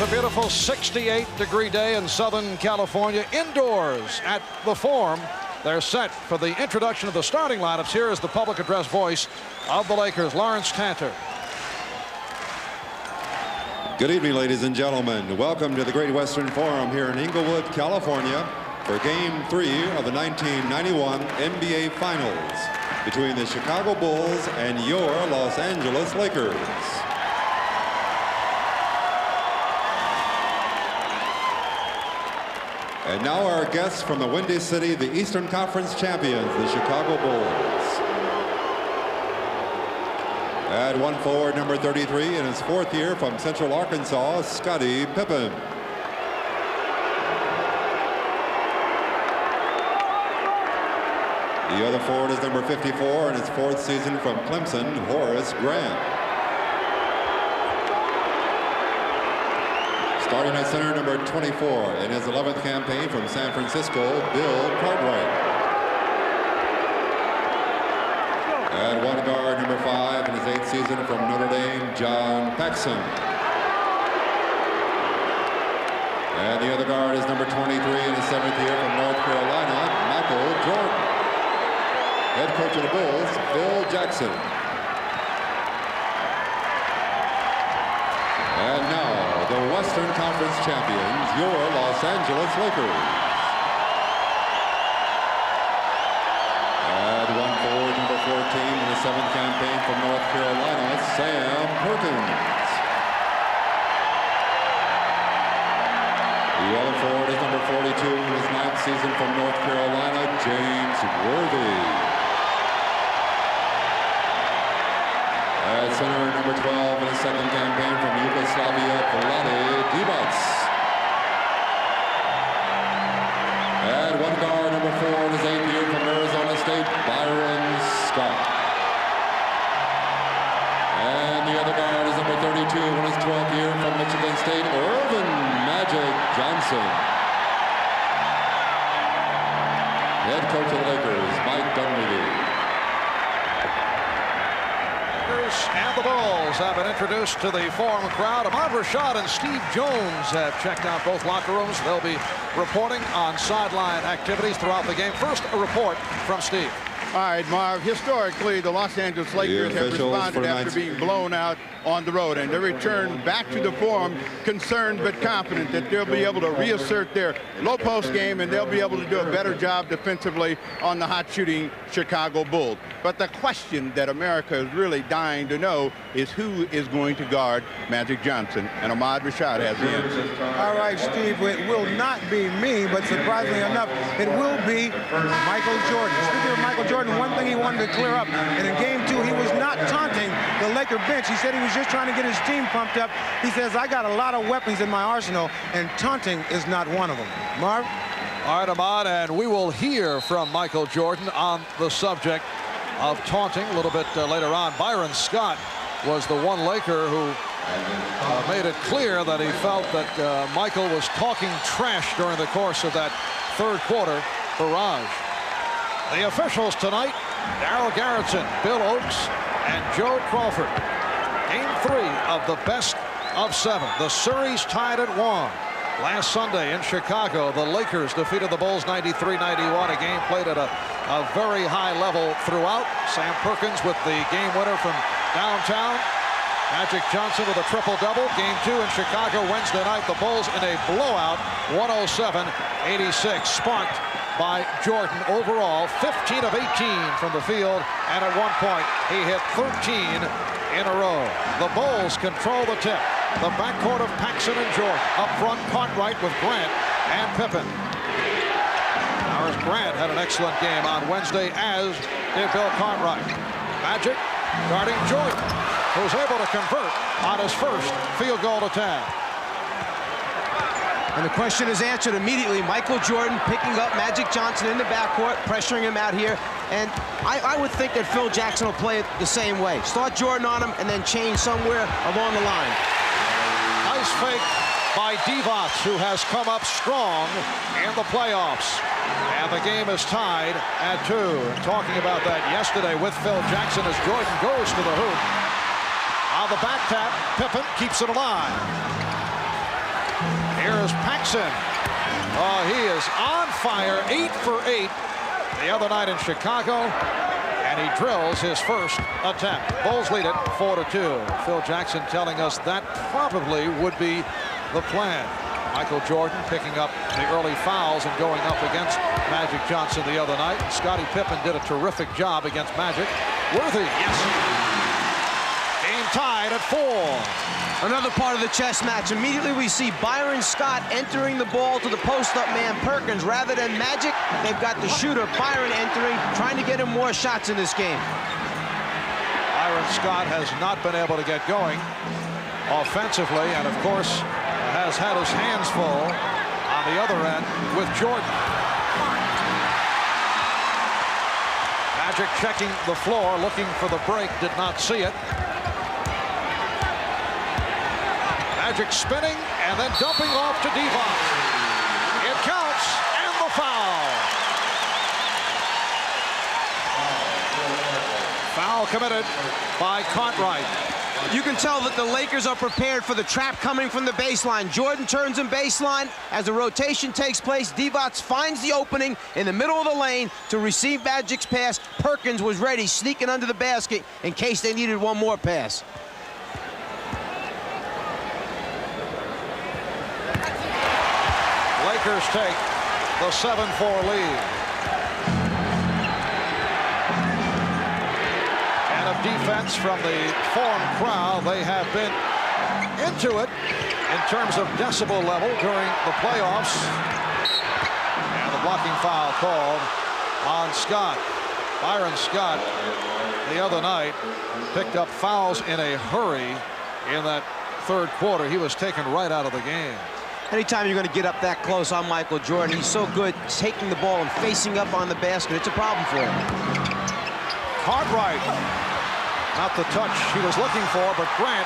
a beautiful 68-degree day in Southern California. Indoors at the Forum. They're set for the introduction of the starting lineups. Here is the public address voice of the Lakers, Lawrence Tanter. Good evening, ladies and gentlemen. Welcome to the Great Western Forum here in Inglewood, California for Game 3 of the 1991 NBA Finals between the Chicago Bulls and your Los Angeles Lakers. And now our guests from the Windy City, the Eastern Conference champions, the Chicago Bulls. At one forward, number 33 in his fourth year from Central Arkansas, Scottie Pippen. The other forward is number 54 in his fourth season from Clemson, Horace Grant. Starting at center, number 24 in his 11th campaign from San Francisco, Bill Cartwright. At one guard, number 5 in his 8th season from Notre Dame, John Paxson. And the other guard is number 23 in his 7th year from North Carolina, Michael Jordan. Head coach of the Bulls, Phil Jackson. And now, the Western Conference champions, your Los Angeles Lakers. At one forward, number 14 in the 7th campaign from North Carolina, Sam Perkins. The other forward is number 42 in his 9th season from North Carolina, James Worthy. At center, number 12 in his 2nd campaign from Yugoslavia, Vlade Divac. At one guard, number 4 in his 8th year from Arizona State, Byron Scott. And the other guard is number 32 in his 12th year from Michigan State, Irvin Magic Johnson. Head coach of the Lakers, Mike Dunleavy. And the Bulls have been introduced to the Forum crowd. Ahmad Rashad and Steve Jones have checked out both locker rooms. They'll be reporting on sideline activities throughout the game. First, a report from Steve. All right, Marv. Historically, the Los Angeles Lakers have responded after being blown out on the road, and they return back to the Forum concerned but confident that they'll be able to reassert their low post game, and they'll be able to do a better job defensively on the hot shooting Chicago Bulls. But the question that America is really dying to know is who is going to guard Magic Johnson, and Ahmad Rashad has the answer. All right, Steve, it will not be me, but surprisingly enough, it will be Michael Jordan. Speaking of Michael Jordan, one thing he wanted to clear up, and in Game 2, he was not taunting the Laker bench. He said he was just trying to get his team pumped up. He says, I got a lot of weapons in my arsenal, and taunting is not one of them. Marv? All right, Ahmad, and we will hear from Michael Jordan on the subject of taunting a little bit later on. Byron Scott was the one Laker who made it clear that he felt that Michael was talking trash during the course of that third quarter barrage. The officials tonight, Darryl Garretson, Bill Oakes, and Joe Crawford. Game 3 of the best of 7. The series tied at 1. Last Sunday in Chicago, the Lakers defeated the Bulls 93-91. A game played at a very high level throughout. Sam Perkins with the game winner from downtown. Magic Johnson with a triple-double. Game 2 in Chicago Wednesday night. The Bulls in a blowout, 107-86, sparked by Jordan. Overall, 15 of 18 from the field, and at one point he hit 13 in a row. The Bulls control the tip. The backcourt of Paxson and Jordan. Up front, Cartwright with Grant and Pippen. Horace Grant had an excellent game on Wednesday, as did Bill Cartwright. Magic guarding Jordan, who's able to convert on his first field goal attempt. And the question is answered immediately. Michael Jordan picking up Magic Johnson in the backcourt, pressuring him out here. And I would think that Phil Jackson will play it the same way. Start Jordan on him and then change somewhere along the line. Nice fake by Divac, who has come up strong in the playoffs. And the game is tied at 2. Talking about that yesterday with Phil Jackson as Jordan goes to the hoop. On the back tap, Pippen keeps it alive. Here's Paxson. Oh, he is on fire, 8 for 8 the other night in Chicago, and he drills his first attempt. Bulls lead it 4-2. Phil Jackson telling us that probably would be the plan. Michael Jordan picking up the early fouls and going up against Magic Johnson the other night. Scottie Pippen did a terrific job against Magic. Worthy, yes. Game tied at 4. Another part of the chess match. Immediately we see Byron Scott entering the ball to the post-up man Perkins. Rather than Magic, they've got the shooter Byron entering, trying to get him more shots in this game. Byron Scott has not been able to get going offensively, and of course has had his hands full on the other end with Jordan. Magic checking the floor, looking for the break, did not see it. Magic spinning and then dumping off to Divac. It counts, and the foul. Foul committed by Cartwright. You can tell that the Lakers are prepared for the trap coming from the baseline. Jordan turns in baseline. As the rotation takes place, Divac finds the opening in the middle of the lane to receive Magic's pass. Perkins was ready, sneaking under the basket in case they needed one more pass. Lakers take the 7-4 lead. And of defense from the Forum crowd, they have been into it in terms of decibel level during the playoffs. And the blocking foul called on Scott. Byron Scott the other night picked up fouls in a hurry in that third quarter. He was taken right out of the game. Anytime you're going to get up that close on Michael Jordan, he's so good taking the ball and facing up on the basket. It's a problem for him. Cartwright, not the touch he was looking for, but Grant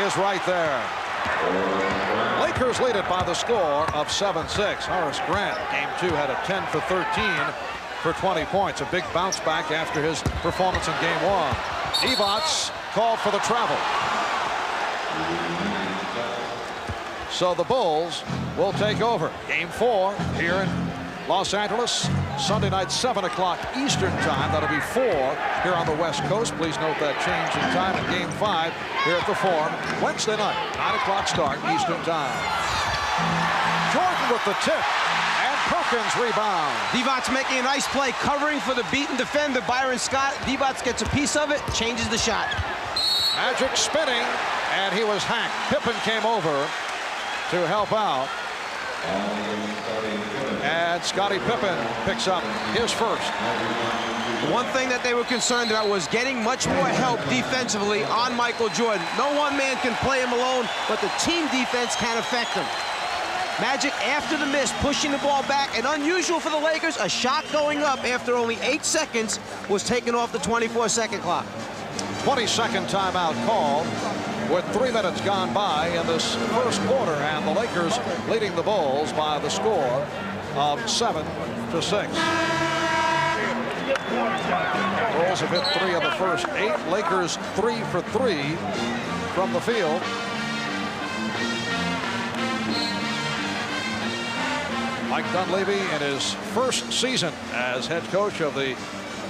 is right there. Lakers lead it by the score of 7-6. Horace Grant, game 2, had a 10 for 13 for 20 points. A big bounce back after his performance in game 1. Divac called for the travel. So the Bulls will take over. Game 4 here in Los Angeles, Sunday night, 7 o'clock Eastern time. That'll be 4 here on the West Coast. Please note that change in time. And Game 5 here at the Forum, Wednesday night, 9 o'clock start Eastern time. Jordan with the tip, and Perkins rebound. Divac making a nice play, covering for the beaten defender, Byron Scott. Divac gets a piece of it, changes the shot. Magic spinning, and he was hacked. Pippen came over to help out. And Scottie Pippen picks up his first. One thing that they were concerned about was getting much more help defensively on Michael Jordan. No one man can play him alone, but the team defense can affect him. Magic, after the miss, pushing the ball back, and unusual for the Lakers, a shot going up after only 8 seconds was taken off the 24-second clock. 22nd timeout called with 3 minutes gone by in this first quarter, and the Lakers leading the Bulls by the score of 7-6. Bulls have hit 3 of the first 8. Lakers 3 for 3 from the field. Mike Dunleavy, in his first season as head coach of the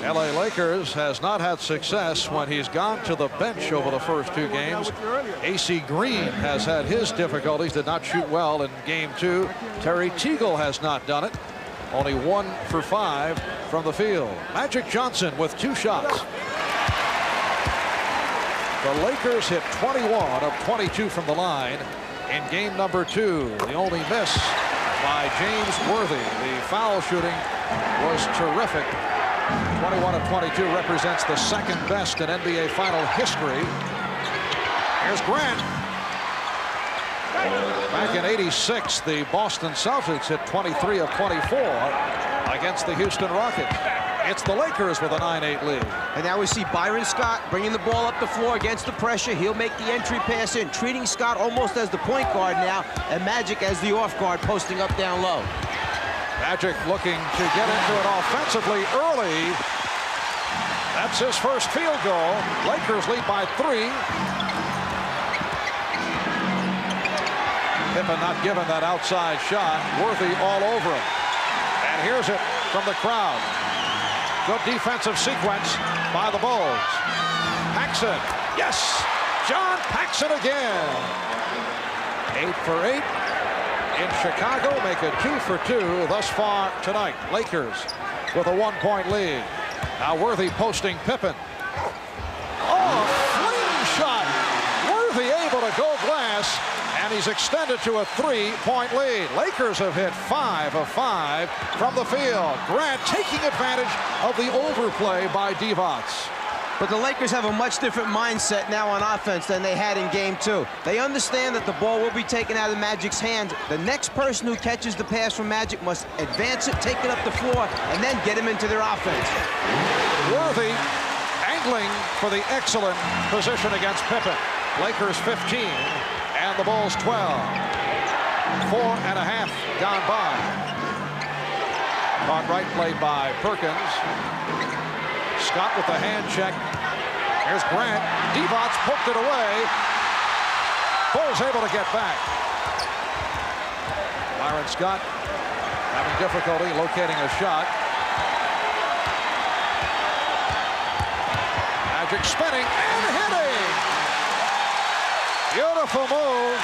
LA Lakers, has not had success when he's gone to the bench over the first 2 games. AC Green has had his difficulties, did not shoot well in game 2. Terry Teagle has not done it. Only 1 for 5 from the field. Magic Johnson with 2 shots. The Lakers hit 21 of 22 from the line in game number 2. The only miss by James Worthy. The foul shooting was terrific. 21 of 22 represents the second best in NBA final history. Here's Grant. Back in '86, the Boston Celtics hit 23 of 24 against the Houston Rockets. It's the Lakers with a 9-8 lead. And now we see Byron Scott bringing the ball up the floor against the pressure. He'll make the entry pass in, treating Scott almost as the point guard now, and Magic as the off guard, posting up down low. Magic looking to get into it offensively early. That's his first field goal. Lakers lead by 3. Pippen not given that outside shot. Worthy all over him. And here's it from the crowd. Good defensive sequence by the Bulls. Paxson. Yes! John Paxson again. 8 for 8 in Chicago. Make it 2 for 2 thus far tonight. Lakers with a 1-point lead. Now Worthy posting Pippen. Oh, fling shot. Worthy able to go glass, and he's extended to a 3-point lead. Lakers have hit 5 of 5 from the field. Grant taking advantage of the overplay by Divac. But the Lakers have a much different mindset now on offense than they had in Game 2. They understand that the ball will be taken out of Magic's hands. The next person who catches the pass from Magic must advance it, take it up the floor, and then get him into their offense. Worthy angling for the excellent position against Pippen. Lakers 15 and the Bulls 12. 4.5 gone by. On right play by Perkins. Scott with the hand check. Here's Grant. Divac poked it away. Bulls able to get back. Byron Scott having difficulty locating a shot. Magic spinning and hitting. Beautiful move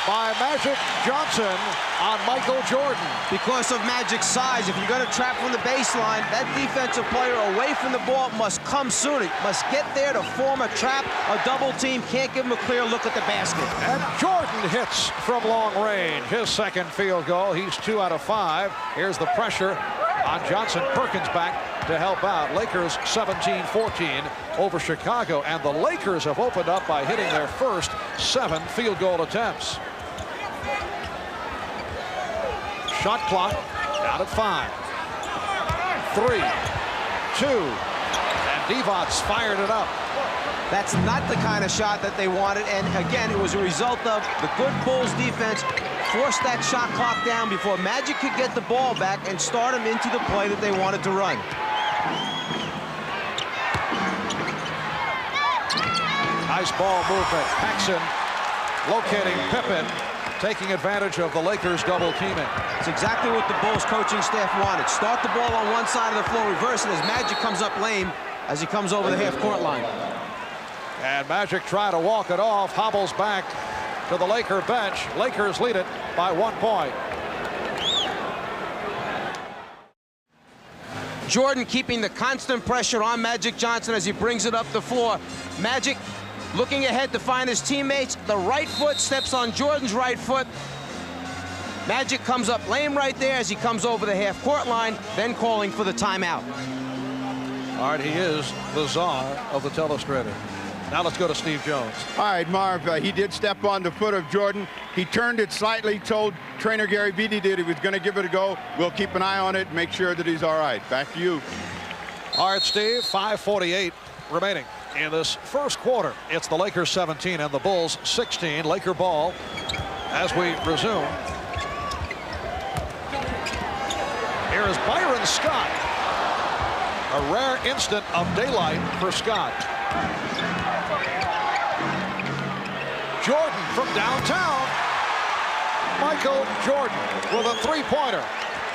by Magic Johnson on Michael Jordan. Because of Magic's size, if you're going to trap from the baseline, that defensive player away from the ball must come soon. It must get there to form a trap, a double team. Can't give him a clear look at the basket. And Jordan hits from long range. His second field goal. He's 2 out of 5. Here's the pressure on Johnson. Perkins back to help out. Lakers 17-14 over Chicago. And the Lakers have opened up by hitting their first 7 field goal attempts. Shot clock down at 5. 3, 2, and Divac fired it up. That's not the kind of shot that they wanted, and again, it was a result of the good Bulls defense forced that shot clock down before Magic could get the ball back and start him into the play that they wanted to run. Nice ball movement. Paxson locating Pippen, taking advantage of the Lakers double teaming. It's exactly what the Bulls coaching staff wanted. Start the ball on one side of the floor, reverse it as Magic comes up lame as he comes over the half-court line. And Magic trying to walk it off, hobbles back to the Laker bench. Lakers lead it by 1 point. Jordan keeping the constant pressure on Magic Johnson as he brings it up the floor. Magic looking ahead to find his teammates. The right foot steps on Jordan's right foot. Magic comes up lame right there as he comes over the half-court line, then calling for the timeout. All right, he is the czar of the telestrator. Now let's go to Steve Jones. All right, Marv, he did step on the foot of Jordan. He turned it slightly, told trainer Gary Vitti that he was going to give it a go. We'll keep an eye on it, make sure that he's all right. Back to you. All right, Steve, 5:48 remaining in this first quarter. It's the Lakers 17 and the Bulls 16. Laker ball as we resume. Here is Byron Scott. A rare instant of daylight for Scott. Jordan from downtown. Michael Jordan with a three-pointer.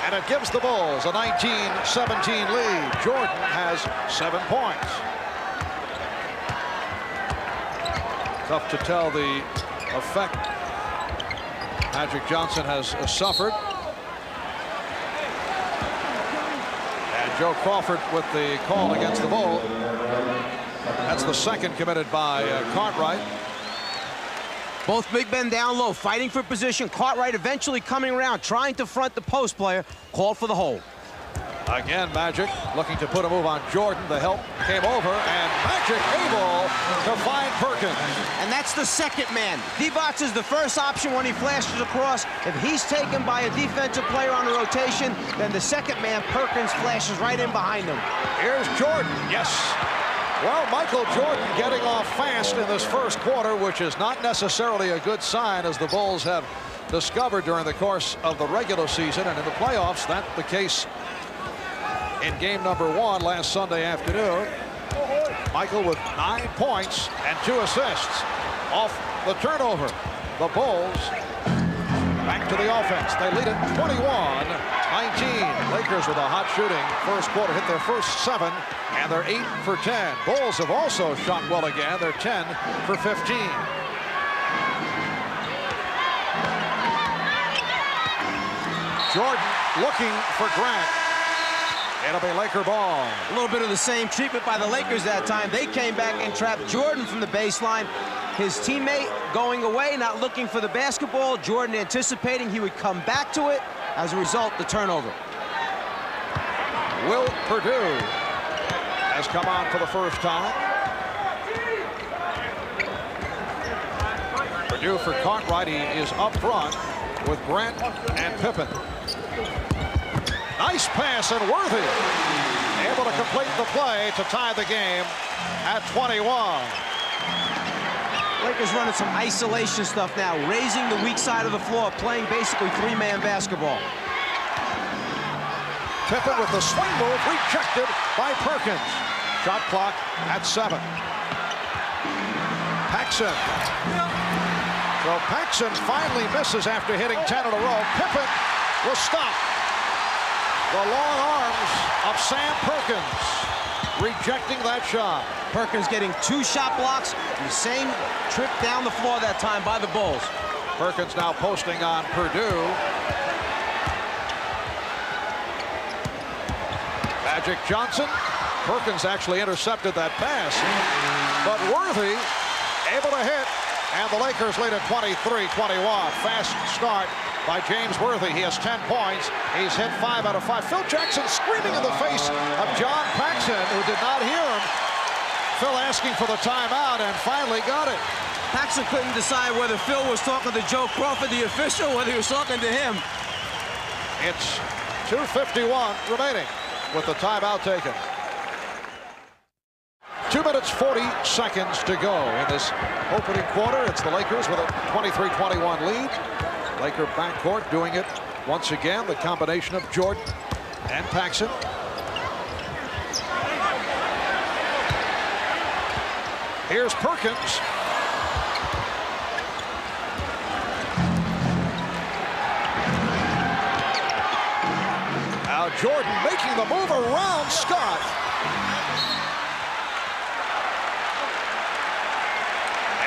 And it gives the Bulls a 19-17 lead. Jordan has 7 points. Tough to tell the effect Magic Johnson has suffered. And Joe Crawford with the call against the Bulls. That's the second committed by Cartwright. Both big men down low, fighting for position. Cartwright eventually coming around, trying to front the post player. Called for the hold. Again, Magic looking to put a move on Jordan. The help came over, and Magic able to find Perkins. And that's the second man. Divac is the first option when he flashes across. If he's taken by a defensive player on the rotation, then the second man, Perkins, flashes right in behind him. Here's Jordan. Yes. Well, Michael Jordan getting off fast in this first quarter, which is not necessarily a good sign, as the Bulls have discovered during the course of the regular season. And in the playoffs, that's the case in game number 1 last Sunday afternoon. Michael with 9 points and 2 assists off the turnover. The Bulls Back to the offense. They lead it 21-19. Lakers with a hot shooting first quarter, hit their first 7, and they're 8 for 10. Bulls have also shot well again. They're 10 for 15. Jordan looking for Grant. It'll be Laker ball. A little bit of the same treatment by the Lakers that time. They came back and trapped Jordan from the baseline. His teammate going away, not looking for the basketball. Jordan anticipating he would come back to it. As a result, the turnover. Will Perdue has come on for the first time. Perdue for Cartwright. He is up front with Grant and Pippen. Nice pass, and Worthy able to complete the play to tie the game at 21. Lakers running some isolation stuff now, raising the weak side of the floor, playing basically three-man basketball. Pippen with the swing move, rejected by Perkins. Shot clock at 7. Paxson. So Paxson finally misses after hitting 10 in a row. Pippen will stop. The long arms of Sam Perkins rejecting that shot. Perkins getting 2 shot blocks, the same trip down the floor that time by the Bulls. Perkins now posting on Perdue. Magic Johnson. Perkins actually intercepted that pass, but Worthy able to hit, and the Lakers lead at 23-21. Fast start by James Worthy. He has 10 points. He's hit 5 out of 5. Phil Jackson screaming in the face of John Paxson, who did not hear him. Phil asking for the timeout and finally got it. Paxson couldn't decide whether Phil was talking to Joe Crawford, the official, or whether he was talking to him. It's 2:51 remaining with the timeout taken. 2 minutes 40 seconds to go in this opening quarter. It's the Lakers with a 23-21 lead. Laker backcourt doing it once again. The combination of Jordan and Paxson. Here's Perkins. Now Jordan making the move around Scott.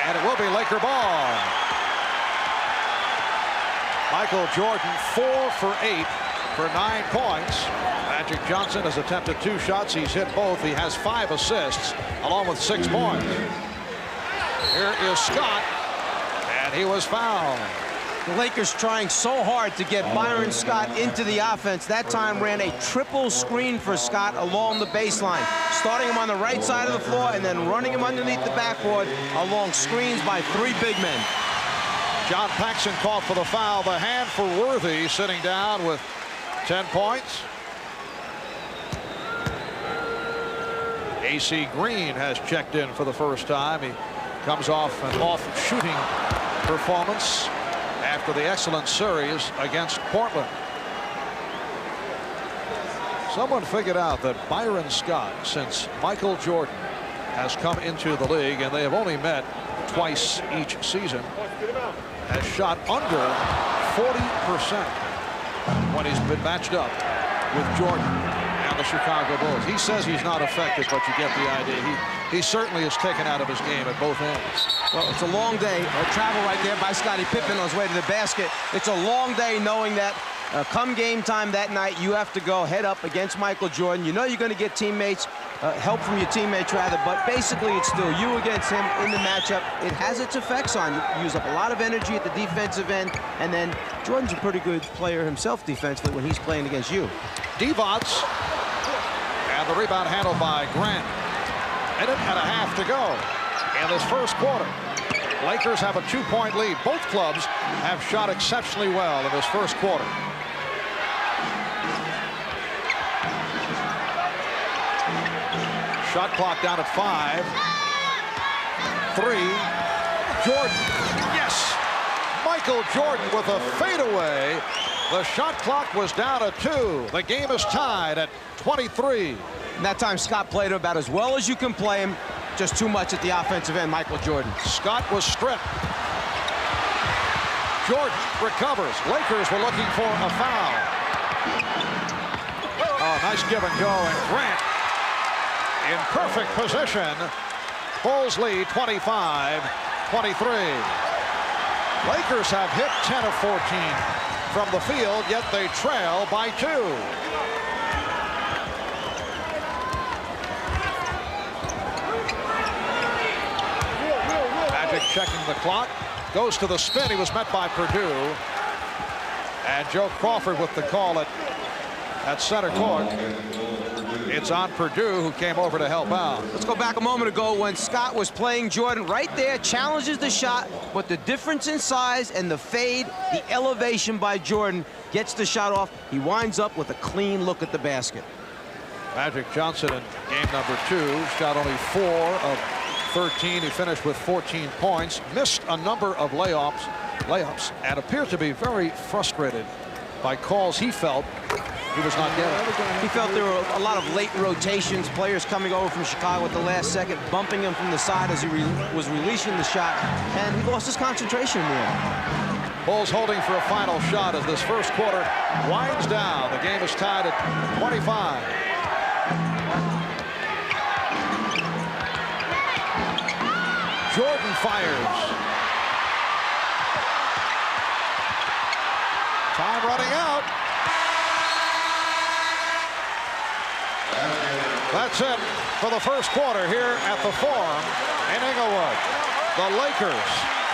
And it will be Laker ball. Michael Jordan 4 for 8 for 9 points. Magic Johnson has attempted 2 shots. He's hit both. He has 5 assists along with 6 points. Here is Scott, and he was fouled. The Lakers trying so hard to get Byron Scott into the offense. That time ran a triple screen for Scott along the baseline, starting him on the right side of the floor and then running him underneath the backboard along screens by 3 big men. John Paxson called for the foul. The hand for Worthy, sitting down with 10 points. AC Green has checked in for the first time. He comes off an off-shooting performance after the excellent series against Portland. Someone figured out that Byron Scott, since Michael Jordan has come into the league, and they have only met twice each season, has shot under 40% when he's been matched up with Jordan and the Chicago Bulls. He says he's not effective, but you get the idea. He certainly is taken out of his game at both ends. Well, it's a long day. Travel right there by Scottie Pippen on his way to the basket. It's a long day knowing that come game time that night, you have to go head up against Michael Jordan. You know you're going to get teammates, help from your teammates rather, but basically it's still you against him in the matchup. It has its effects on you. You use up a lot of energy at the defensive end, and then Jordan's a pretty good player himself defensively when he's playing against you. Divac, and the rebound handled by Grant. Minute and a half to go in this first quarter. Lakers have a 2-point lead. Both clubs have shot exceptionally well in this first quarter. Shot clock down at 5. 3. Jordan. Yes! Michael Jordan with a fadeaway. The shot clock was down at 2. The game is tied at 23. And that time Scott played about as well as you can play him. Just too much at the offensive end, Michael Jordan. Scott was stripped. Jordan recovers. Lakers were looking for a foul. Oh, nice give and go, and Grant in perfect position. Bulls lead 25-23. Lakers have hit 10 of 14 from the field, yet they trail by 2. Magic checking the clock. Goes to the spin. He was met by Perdue. And Joe Crawford with the call at center court. It's on Perdue, who came over to help out. Let's go back a moment ago when Scott was playing Jordan. Right there, challenges the shot, but the difference in size and the fade, the elevation by Jordan gets the shot off. He winds up with a clean look at the basket. Magic Johnson in game number 2 shot only 4 of 13. He finished with 14 points, missed a number of layups, and appeared to be very frustrated by calls he felt he was not getting. He felt there were a lot of late rotations, players coming over from Chicago at the last second, bumping him from the side as he was releasing the shot, and he lost his concentration in the end. Bulls holding for a final shot as this first quarter winds down. The game is tied at 25. Jordan fires. Time running out. That's it for the first quarter here at the Forum in Inglewood. The Lakers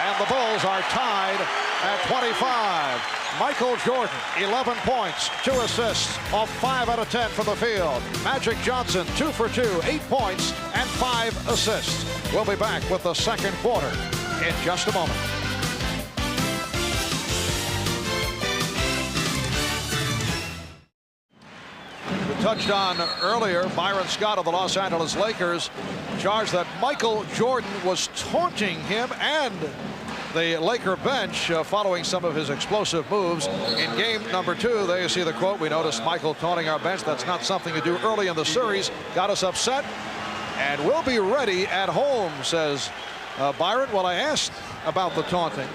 and the Bulls are tied at 25. Michael Jordan, 11 points, 2 assists off 5 out of 10 from the field. Magic Johnson, 2 for 2, 8 points and 5 assists. We'll be back with the second quarter in just a moment. Touched on earlier, Byron Scott of the Los Angeles Lakers charged that Michael Jordan was taunting him and the Laker bench following some of his explosive moves. In game number 2, there you see the quote, "We noticed Michael taunting our bench. That's not something to do early in the series. Got us upset, and we'll be ready at home," says Byron. Well, I asked about the taunting,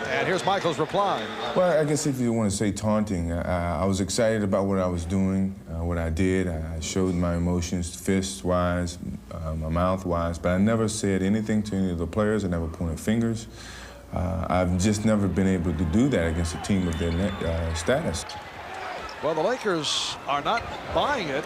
and here's Michael's reply. Well, I guess if you want to say taunting, I was excited about what I was doing, what I did. I showed my emotions, fist-wise, my mouth-wise, but I never said anything to any of the players. I never pointed fingers. I've just never been able to do that against a team of their status. Well, the Lakers are not buying it.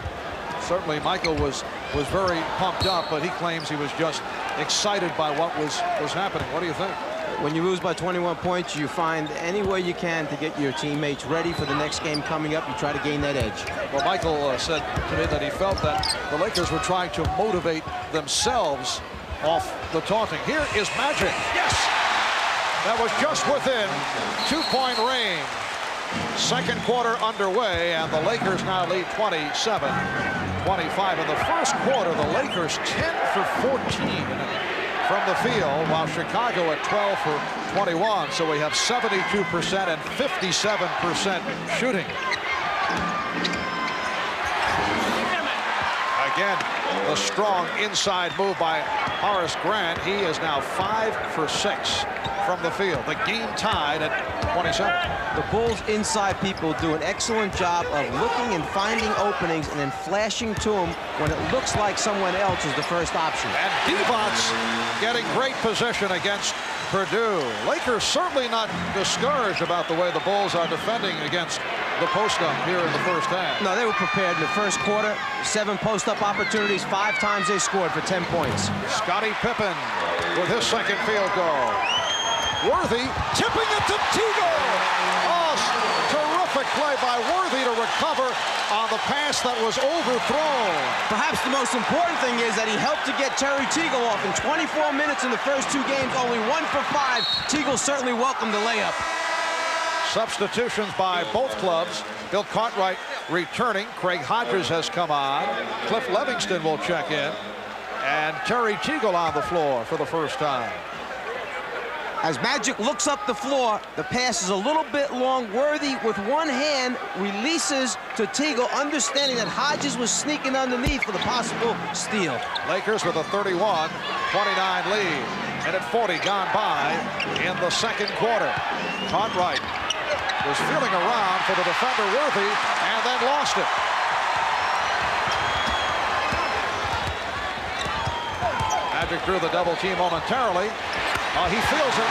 Certainly, Michael was very pumped up, but he claims he was just excited by what was happening. What do you think? When you lose by 21 points, you find any way you can to get your teammates ready for the next game coming up. You try to gain that edge. Well, Michael said to me that he felt that the Lakers were trying to motivate themselves off the taunting. Here is Magic. Yes! That was just within 2-point range. Second quarter underway, and the Lakers now lead 27-25. In the first quarter, the Lakers 10 for 14 from the field, while Chicago at 12 for 21. So we have 72% and 57% shooting. Again, the strong inside move by Horace Grant. He is now 5 for 6 from the field. The game tied at 27. The Bulls inside people do an excellent job of looking and finding openings and then flashing to them when it looks like someone else is the first option. And Divac getting great position against Perdue. Lakers certainly not discouraged about the way the Bulls are defending against the post-up here in the first half. No, they were prepared in the first quarter. 7 post-up opportunities, 5 times they scored for 10 points. Scottie Pippen with his second field goal. Worthy tipping it to Teagle. Oh, terrific play by Worthy to recover on the pass that was overthrown. Perhaps the most important thing is that he helped to get Terry Teagle off. In 24 minutes in the first 2 games, only 1 for 5. Teagle certainly welcomed the layup. Substitutions by both clubs. Bill Cartwright returning. Craig Hodges has come on. Cliff Livingston will check in. And Terry Teagle on the floor for the first time. As Magic looks up the floor, the pass is a little bit long. Worthy with one hand releases to Teagle, understanding that Hodges was sneaking underneath for the possible steal. Lakers with a 31-29 lead. Minute 40 gone by in the second quarter. Cartwright was feeling around for the defender Worthy and then lost it. Magic drew the double team momentarily. He feels it.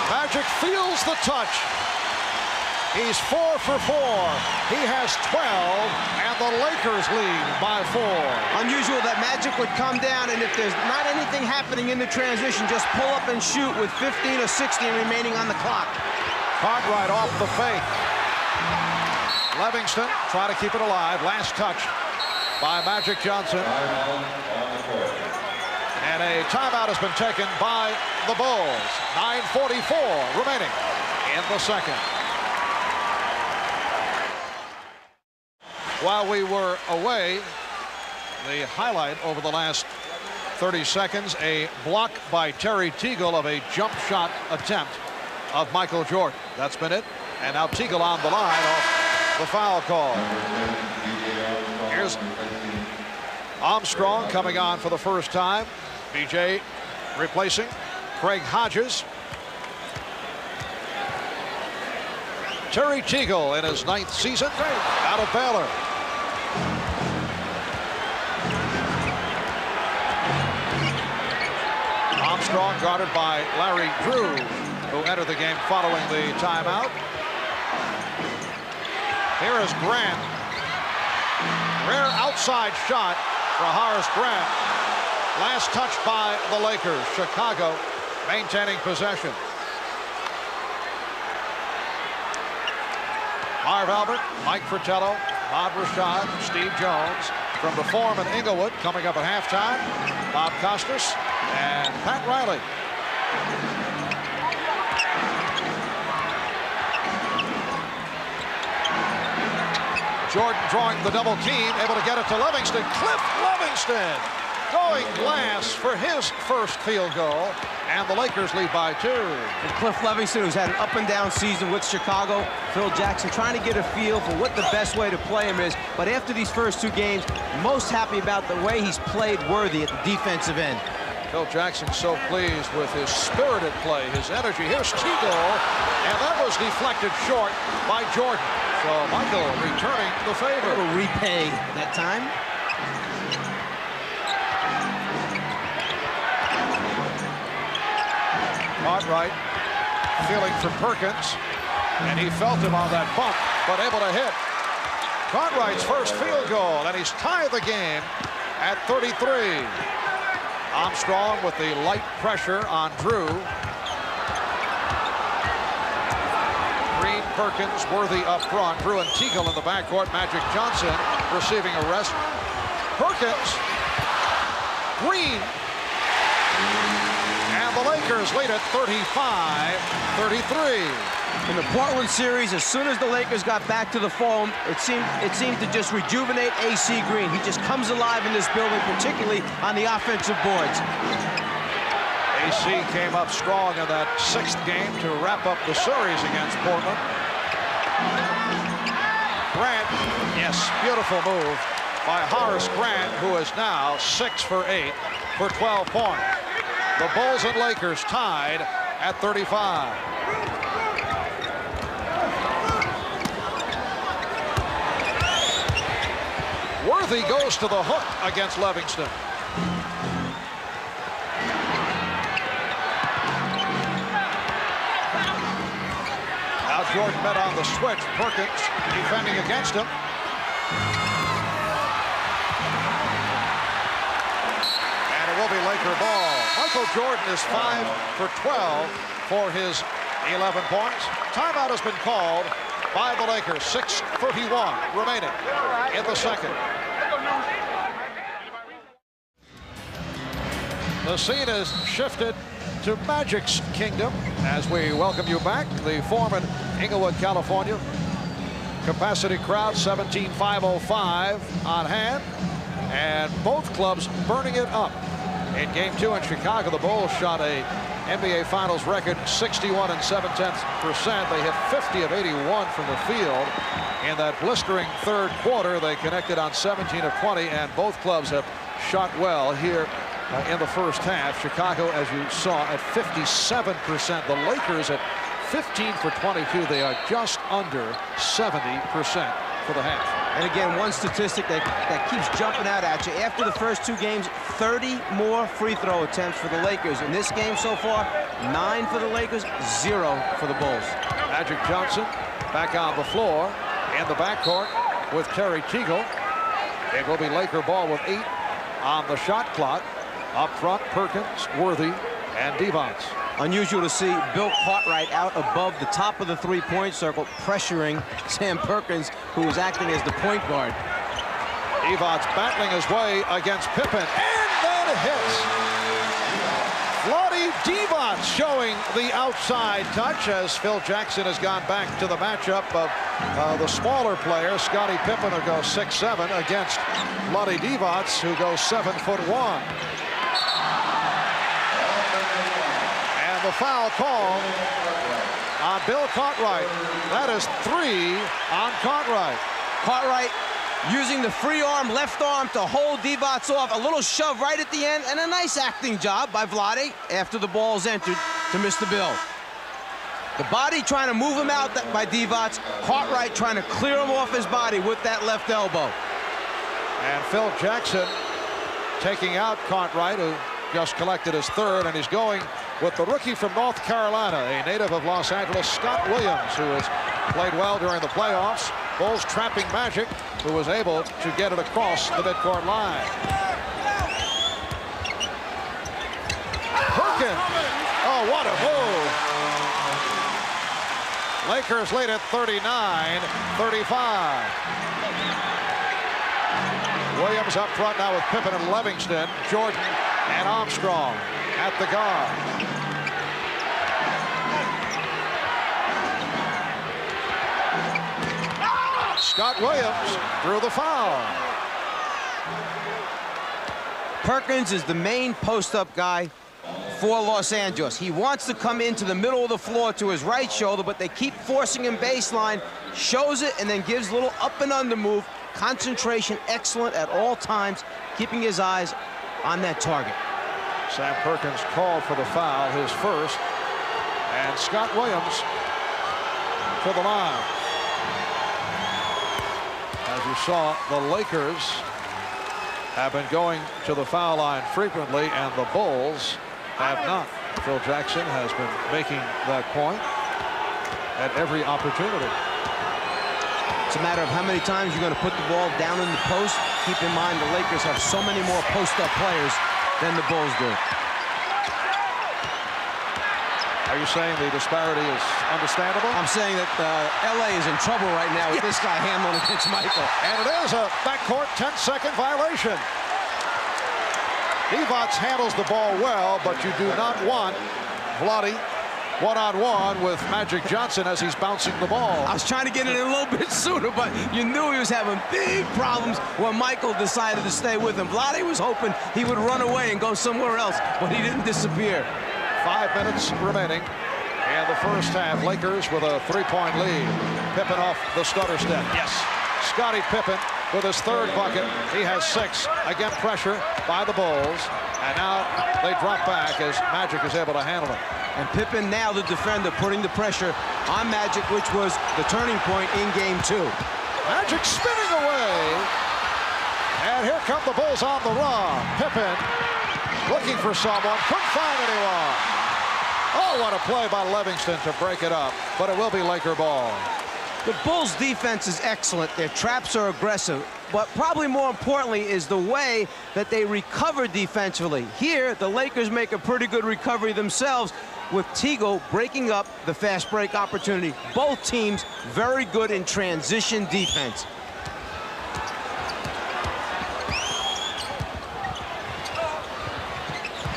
Magic feels the touch. He's 4 for 4. He has 12, and the Lakers lead by 4. Unusual that Magic would come down, and if there's not anything happening in the transition, just pull up and shoot with 15 or 16 remaining on the clock. Cartwright off the fake. Livingston try to keep it alive. Last touch by Magic Johnson. And a timeout has been taken by the Bulls. 9:44 remaining in the second. While we were away, the highlight over the last 30 seconds, a block by Terry Teagle of a jump shot attempt of Michael Jordan. That's been it. And now Teagle on the line off the foul call. Here's Armstrong coming on for the first time. BJ replacing Craig Hodges. Terry Teagle in his 9th season out of Baylor. Armstrong guarded by Larry Drew, who entered the game following the timeout. Here is Grant. Rare outside shot for Horace Grant. Last touch by the Lakers. Chicago maintaining possession. Marv Albert, Mike Fratello, Bob Rashad, Steve Jones. From the Forum in Inglewood, coming up at halftime, Bob Costas and Pat Riley. Jordan drawing the double team, able to get it to Livingston. Cliff Livingston going glass for his first field goal, and the Lakers lead by 2. And Cliff Livingston, who's had an up-and-down season with Chicago. Phil Jackson trying to get a feel for what the best way to play him is. But after these first 2 games, most happy about the way he's played Worthy at the defensive end. Phil Jackson so pleased with his spirited play, his energy. Here's Teagle, and that was deflected short by Jordan. So Michael returning the favor. A little repay that time. Cartwright feeling for Perkins, and he felt him on that bump, but able to hit. Cartwright's first field goal, and he's tied the game at 33. Armstrong with the light pressure on Drew. Green, Perkins, Worthy up front. Drew and Teagle in the backcourt. Magic Johnson receiving a rest. Perkins, Green, and the Lakers lead at 35-33. In the Portland series, as soon as the Lakers got back to the Forum, it seemed to just rejuvenate AC Green. He just comes alive in this building, particularly on the offensive boards. AC came up strong in that 6th game to wrap up the series against Portland. Grant, yes, beautiful move by Horace Grant, who is now 6 for 8 for 12 points. The Bulls and Lakers tied at 35. Worthy goes to the hook against Livingston. Now Jordan met on the switch. Perkins defending against him. And it will be Laker ball. Michael Jordan is 5 for 12 for his 11 points. Timeout has been called by the Lakers. 6:31 remaining in the second. The scene has shifted to Magic's kingdom as we welcome you back. The Forum in Inglewood, California. Capacity crowd 17,505 on hand, and both clubs burning it up. In game 2 in Chicago, the Bulls shot a NBA Finals record 61 7/10%. They hit 50 of 81 from the field. In that blistering third quarter, they connected on 17 of 20, and both clubs have shot well here in the first half. Chicago, as you saw, at 57%. The Lakers at 15 for 22. They are just under 70% for the half. And again, one statistic that keeps jumping out at you. After the first 2 games, 30 more free throw attempts for the Lakers. In this game so far, 9 for the Lakers, 0 for the Bulls. Magic Johnson back on the floor in the backcourt with Terry Teagle. It will be Laker ball with 8 on the shot clock. Up front, Perkins, Worthy, and Devons. Unusual to see Bill Cartwright out above the top of the three-point circle, pressuring Sam Perkins, who was acting as the point guard. Devons battling his way against Pippen, and then hits. Vlade Divac showing the outside touch as Phil Jackson has gone back to the matchup of the smaller player, Scottie Pippen, who goes 6'7", against Vlade Divac, who goes 7'1". The foul call on Bill Cartwright. That is 3 on Cartwright. Cartwright using the free arm, left arm to hold Divac off. A little shove right at the end, and a nice acting job by Vlade after the ball's entered to Mr. Bill. The body trying to move him out by Divac. Cartwright trying to clear him off his body with that left elbow. And Phil Jackson taking out Cartwright, who just collected his 3rd, and he's going with the rookie from North Carolina, a native of Los Angeles, Scott Williams, who has played well during the playoffs. Bulls trapping Magic, who was able to get it across the midcourt line. Perkins. Oh, what a move. Lakers lead at 39-35. Williams up front now with Pippen and Livingston, Jordan and Armstrong at the guard. Scott Williams through the foul. Perkins is the main post-up guy for Los Angeles. He wants to come into the middle of the floor to his right shoulder, but they keep forcing him baseline, shows it, and then gives a little up and under move. Concentration excellent at all times, keeping his eyes on that target. Sam Perkins called for the foul, his first, and Scott Williams to the line. As you saw, the Lakers have been going to the foul line frequently, and the Bulls have not. Phil Jackson has been making that point at every opportunity. It's a matter of how many times you're going to put the ball down in the post. Keep in mind the Lakers have so many more post-up players than the Bulls do. Are you saying the disparity is understandable? I'm saying that LA is in trouble right now with this guy handling against Michael. And it is a backcourt 10-second violation. Divac handles the ball well, but you do not want Vlade one-on-one with Magic Johnson as he's bouncing the ball. I was trying to get it in a little bit sooner, but you knew he was having big problems when Michael decided to stay with him. Vlade was hoping he would run away and go somewhere else, but he didn't disappear. 5 minutes remaining in the first half. Lakers with a 3-point lead. Pippen off the stutter step. Yes. Scottie Pippen with his 3rd bucket. He has 6. Again, pressure by the Bulls. And now they drop back as Magic is able to handle it. And Pippen now the defender, putting the pressure on Magic, which was the turning point in game 2. Magic spinning away. And here come the Bulls on the run. Pippen looking for someone. Couldn't find anyone. Oh, what a play by Livingston to break it up. But it will be Laker ball. The Bulls' defense is excellent. Their traps are aggressive. But probably more importantly is the way that they recover defensively. Here, the Lakers make a pretty good recovery themselves with Teagle breaking up the fast break opportunity. Both teams very good in transition defense.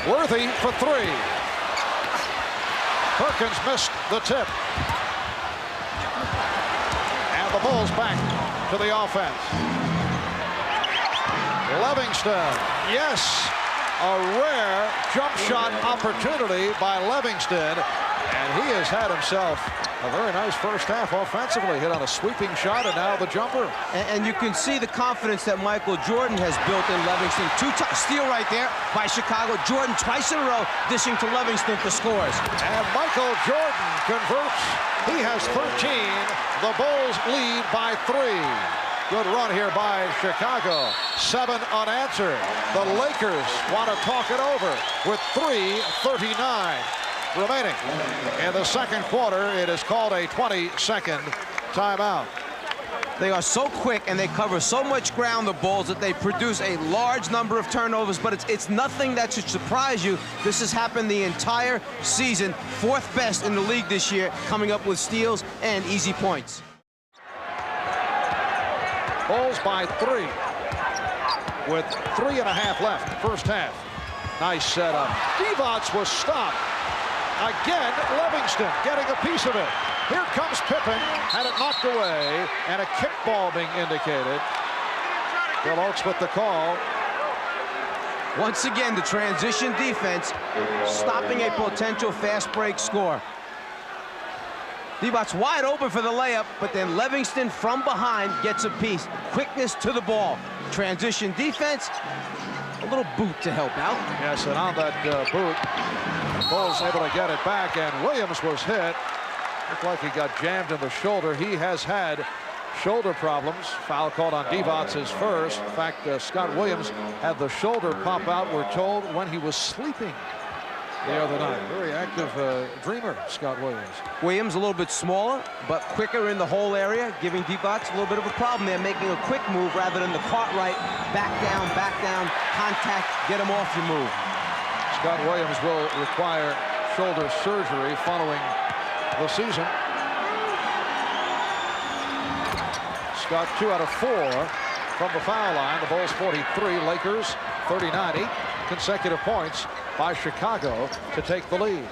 Worthy for 3. Perkins missed the tip. And the Bulls back to the offense. Livingston, yes, a rare jump shot opportunity by Livingston. And he has had himself a very nice first half offensively. Hit on a sweeping shot and now the jumper. And you can see the confidence that Michael Jordan has built in Livingston. Steal right there by Chicago. Jordan twice in a row dishing to Livingston for scores. And Michael Jordan converts. He has 13. The Bulls lead by 3. Good run here by Chicago. 7 unanswered. The Lakers want to talk it over with 3:39 remaining. In the second quarter, it is called a 20-second timeout. They are so quick and they cover so much ground, the Bulls, that they produce a large number of turnovers, but it's nothing that should surprise you. This has happened the entire season. 4th best in the league this year, coming up with steals and easy points. Bulls by 3 with 3.5 left, first half. Nice setup. Divac was stopped. Again, Livingston getting a piece of it. Here comes Pippen, had it knocked away, and a kickball being indicated. Bill Oakes with the call. Once again, the transition defense stopping a potential fast break score. Divac's wide open for the layup, but then Livingston from behind gets a piece. Quickness to the ball. Transition defense, a little boot to help out. Yes, and on that boot, Bulls able to get it back, and Williams was hit. Looked like he got jammed in the shoulder. He has had shoulder problems. Foul called on Divac his first. In fact, Scott Williams had the shoulder pop out, we're told, when he was sleeping the other night. Very active dreamer, Scott Williams. Williams a little bit smaller, but quicker in the whole area, giving Divac a little bit of a problem there, making a quick move rather than the Cartwright, back down, contact, get him off your move. Scott Williams will require shoulder surgery following the season. Scott 2 out of 4 from the foul line. The Bulls 43, Lakers 39. 8 consecutive points by Chicago to take the lead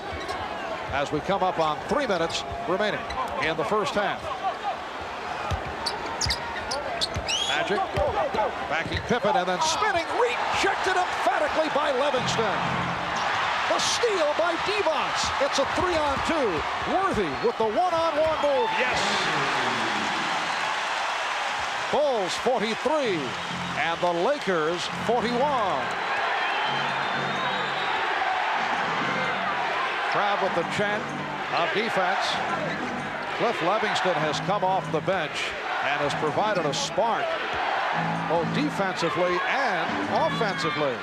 as we come up on 3 minutes remaining in the first half. Magic backing Pippen and then spinning, rejected emphatically by Livingston. The steal by Divac. It's a 3-on-2. Worthy with the 1-on-1 move. Yes. Bulls 43 and the Lakers 41. Crowd with the chant of defense. Cliff Livingston has come off the bench and has provided a spark both defensively and offensively.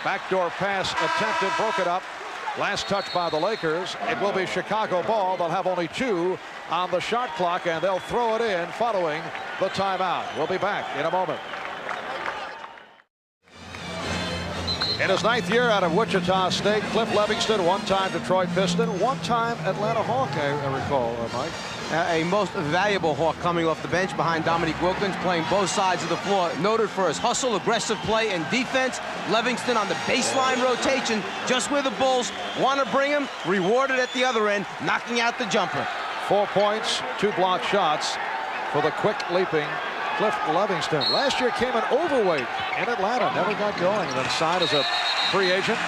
Backdoor pass attempted, broke it up. Last touch by the Lakers. It will be Chicago ball. They'll have only 2 on the shot clock, and they'll throw it in following the timeout. We'll be back in a moment. In his 9th year out of Wichita State, Cliff Livingston, 1-time Detroit Piston, 1-time Atlanta Hawk, I recall, Mike. A most valuable Hawk coming off the bench behind Dominique Wilkins, playing both sides of the floor. Noted for his hustle, aggressive play, and defense. Livingston on the baseline rotation, just where the Bulls want to bring him, rewarded at the other end, knocking out the jumper. 4 points, 2 blocked shots for the quick leaping Cliff Livingston. Last year came an overweight in Atlanta, never got going, then signed as a free agent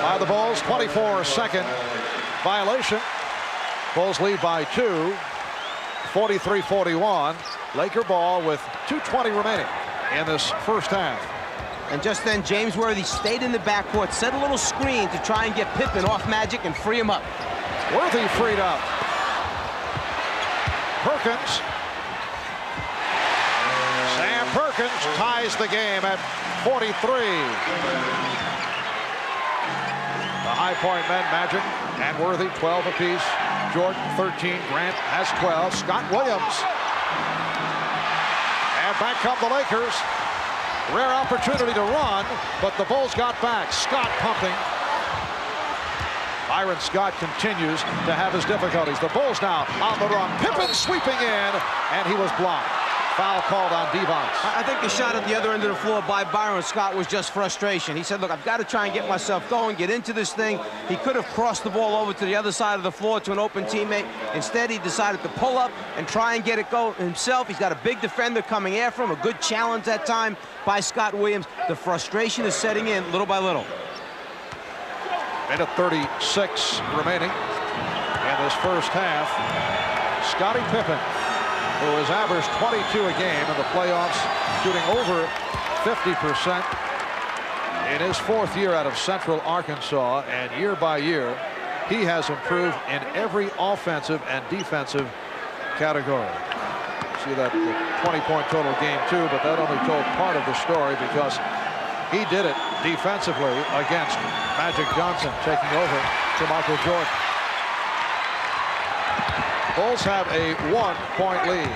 by the Bulls. 24-second violation. Bulls lead by 2, 43-41. Laker ball with 2:20 remaining in this first half. And just then, James Worthy stayed in the backcourt, set a little screen to try and get Pippen off Magic and free him up. Worthy freed up. Perkins. Sam Perkins ties the game at 43. The High Point men, Magic and Worthy, 12 apiece. Jordan, 13. Grant has 12. Scott Williams. And back come the Lakers. Rare opportunity to run, but the Bulls got back. Scott pumping. Byron Scott continues to have his difficulties. The Bulls now on the run. Pippen sweeping in, and he was blocked. Foul called on Divac. I think the shot at the other end of the floor by Byron Scott was just frustration. He said, look, I've got to try and get myself going, get into this thing. He could have crossed the ball over to the other side of the floor to an open teammate. Instead, he decided to pull up and try and get it going himself. He's got a big defender coming after him, a good challenge that time by Scott Williams. The frustration is setting in little by little. Minute 36 remaining in this first half. Scottie Pippen, who has averaged 22 a game in the playoffs, shooting over 50% in his 4th year out of Central Arkansas, and year by year he has improved in every offensive and defensive category. See that 20-point total game too, but that only told part of the story because he did it defensively against Magic Johnson, taking over to Michael Jordan. Bulls have a 1-point lead.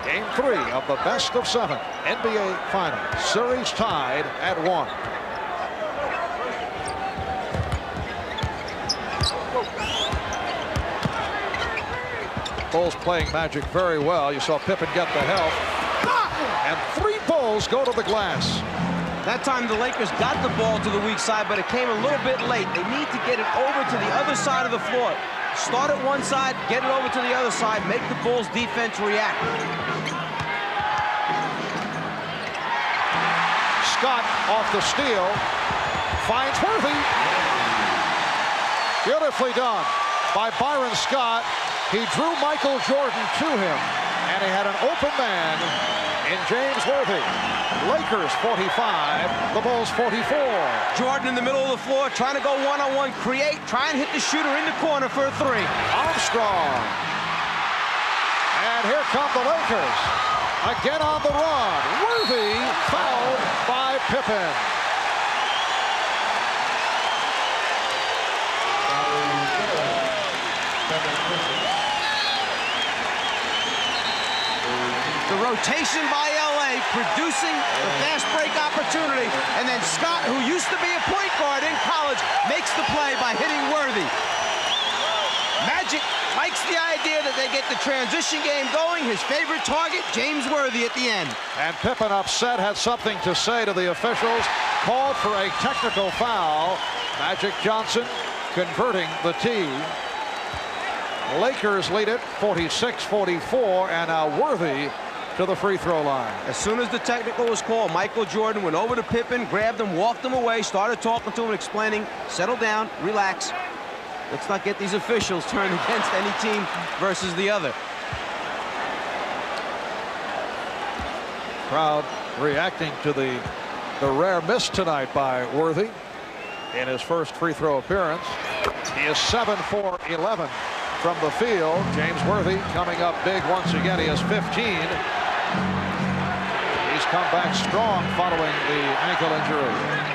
Game 3 of the best of 7 NBA Finals. Series tied at 1. Bulls playing Magic very well. You saw Pippen get the help. And 3 Bulls go to the glass. That time the Lakers got the ball to the weak side, but it came a little bit late. They need to get it over to the other side of the floor. Start at one side, get it over to the other side, make the Bulls defense react. Scott off the steal, finds Worthy. Beautifully done by Byron Scott. He drew Michael Jordan to him, and he had an open man in James Worthy. Lakers 45, the Bulls 44. Jordan in the middle of the floor, trying to go one-on-one, create, try and hit the shooter in the corner for a 3. Armstrong. And here come the Lakers. Again on the run. Worthy fouled by Pippen. The rotation by LA producing the fast break opportunity, and then Scott, who used to be a point guard in college, makes the play by hitting Worthy. Magic likes the idea that they get the transition game going. His favorite target, James Worthy at the end. And Pippen, upset, had something to say to the officials, called for a technical foul. Magic Johnson converting the tee. Lakers lead it 46-44, and now Worthy to the free throw line. As soon as the technical was called, Michael Jordan went over to Pippen, grabbed him, walked him away, started talking to him, explaining, settle down, relax. Let's not get these officials turned against any team versus the other. Crowd reacting to the rare miss tonight by Worthy in his first free throw appearance. He is 7 for 11 from the field. James Worthy coming up big once again. He has 15. He's come back strong following the ankle injury.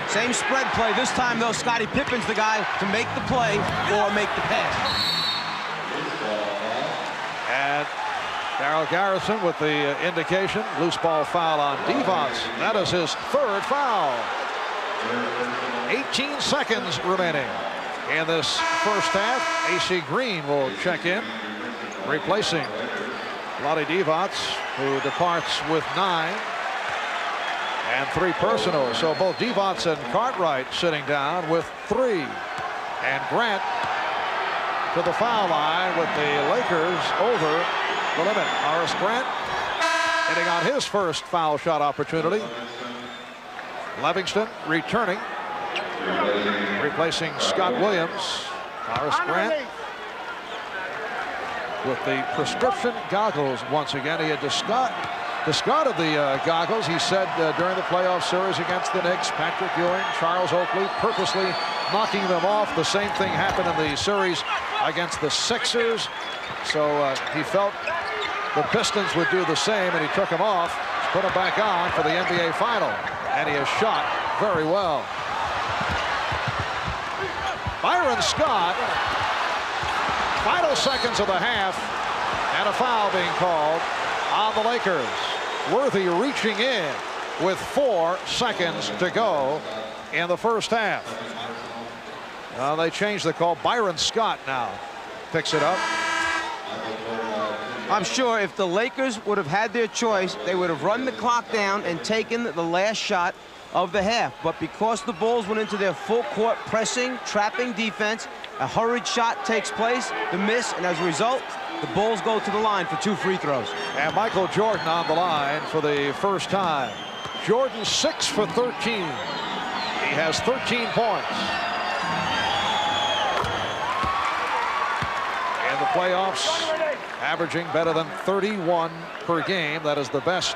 Same spread play. This time, though, Scottie Pippen's the guy to make the play or make the pass. And Daryl Garrison with the indication. Loose ball foul on Divac. That is his 3rd foul. 18 seconds remaining in this first half. AC Green will check in, replacing Vlade Divac, who departs with 9 and 3 personal. So both Divac and Cartwright sitting down with 3. And Grant to the foul line with the Lakers over the limit. Horace Grant hitting on his first foul shot opportunity. Livingston returning, replacing Scott Williams. Horace Grant with the prescription goggles once again. He had discarded the goggles. He said during the playoff series against the Knicks, Patrick Ewing, Charles Oakley purposely knocking them off. The same thing happened in the series against the Sixers. So he felt the Pistons would do the same, and he took them off, put them back on for the NBA Final. And he has shot very well. Byron Scott, final seconds of the half, and a foul being called on the Lakers. Worthy reaching in with 4 seconds to go in the first half. They changed the call. Byron Scott now picks it up. I'm sure if the Lakers would have had their choice, they would have run the clock down and taken the last shot of the half. But because the Bulls went into their full court pressing, trapping defense, a hurried shot takes place, the miss, and as a result, the Bulls go to the line for 2 free throws. And Michael Jordan on the line for the first time. Jordan 6 for 13. He has 13 points. the playoffs, averaging better than 31 per game. That is the best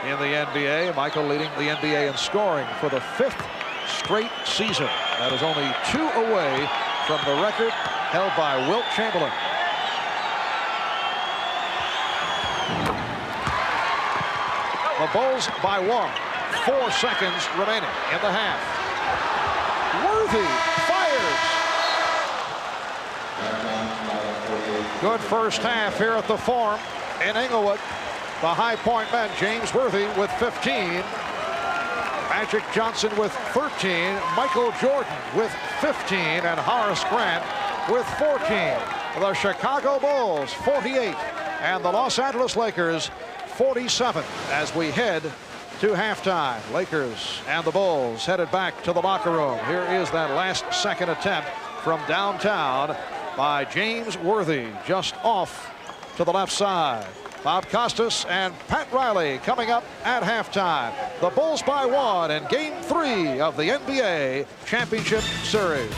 in the NBA. Michael leading the NBA in scoring for the 5th straight season. That is only 2 away from the record held by Wilt Chamberlain. The Bulls by 1. 4 seconds remaining in the half. Worthy fires. Good first half here at the Forum in Inglewood. The High Point men, James Worthy with 15. Magic Johnson with 13. Michael Jordan with 15. And Horace Grant with 14. The Chicago Bulls 48. And the Los Angeles Lakers 47 as we head to halftime. Lakers and the Bulls headed back to the locker room. Here is that last second attempt from downtown by James Worthy, just off to the left side. Bob Costas and Pat Riley coming up at halftime. The Bulls by 1 in Game 3 of the NBA Championship Series.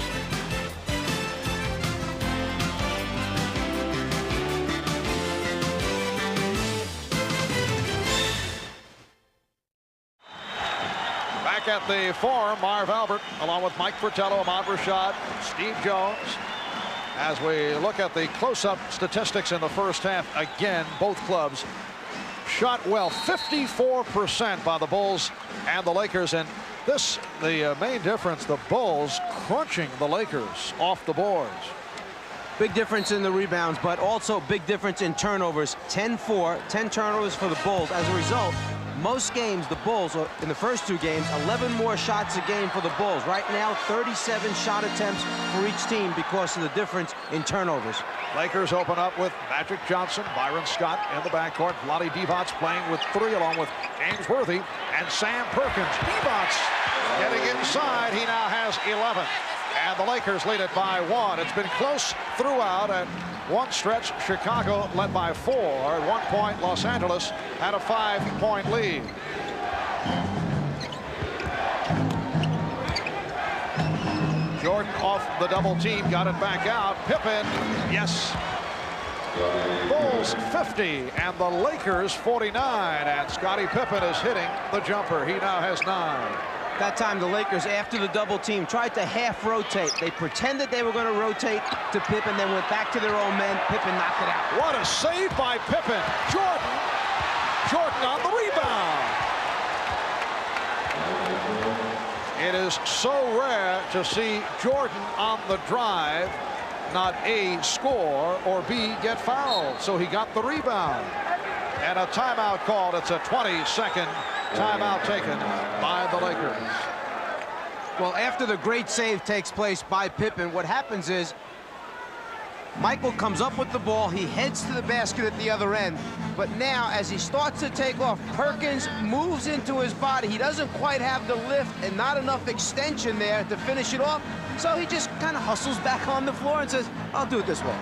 Back at the Forum, Marv Albert, along with Mike Fratello, Ahmad Rashad, Steve Jones. As we look at the close-up statistics in the first half, again, both clubs shot well. 54% by the Bulls and the Lakers. And this, the main difference, the Bulls crunching the Lakers off the boards. Big difference in the rebounds, but also big difference in turnovers. 10-4, 10 turnovers for the Bulls. As a result, most games, the Bulls, in the first 2 games, 11 more shots a game for the Bulls. Right now, 37 shot attempts for each team because of the difference in turnovers. Lakers open up with Magic Johnson, Byron Scott in the backcourt. Vlade Divac playing with 3 along with James Worthy and Sam Perkins. Divac getting inside. He now has 11. And the Lakers lead it by 1. It's been close throughout. At one stretch, Chicago led by 4. At one point, Los Angeles had a 5-point lead. Jordan off the double team, got it back out. Pippen, yes. Bulls 50 and the Lakers 49. And Scottie Pippen is hitting the jumper. He now has 9. That time, the Lakers, after the double team, tried to half rotate. They pretended they were going to rotate to Pippen, then went back to their own men. Pippen knocked it out. What a save by Pippen. Jordan on the rebound. It is so rare to see Jordan on the drive, not A, score, or B, get fouled. So he got the rebound. And a timeout called. It's a 20-second timeout taken by the Lakers. Well, after the great save takes place by Pippen, what happens is Michael comes up with the ball. He heads to the basket at the other end. But now, as he starts to take off, Perkins moves into his body. He doesn't quite have the lift and not enough extension there to finish it off. So he just kind of hustles back on the floor and says, I'll do it this way.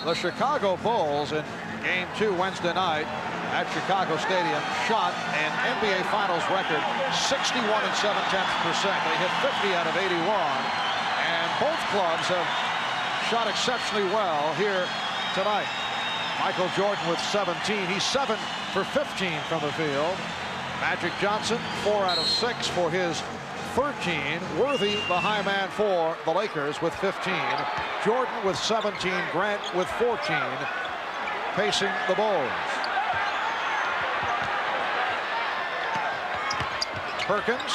The Chicago Bulls in Game 2 Wednesday night at Chicago Stadium shot an NBA Finals record 61.7%. They hit 50 out of 81. And both clubs have shot exceptionally well here tonight. Michael Jordan with 17. He's 7 for 15 from the field. Magic Johnson 4 out of 6 for his 13. Worthy, the high man for the Lakers, with 15. Jordan with 17. Grant with 14. Pacing the Bulls. Perkins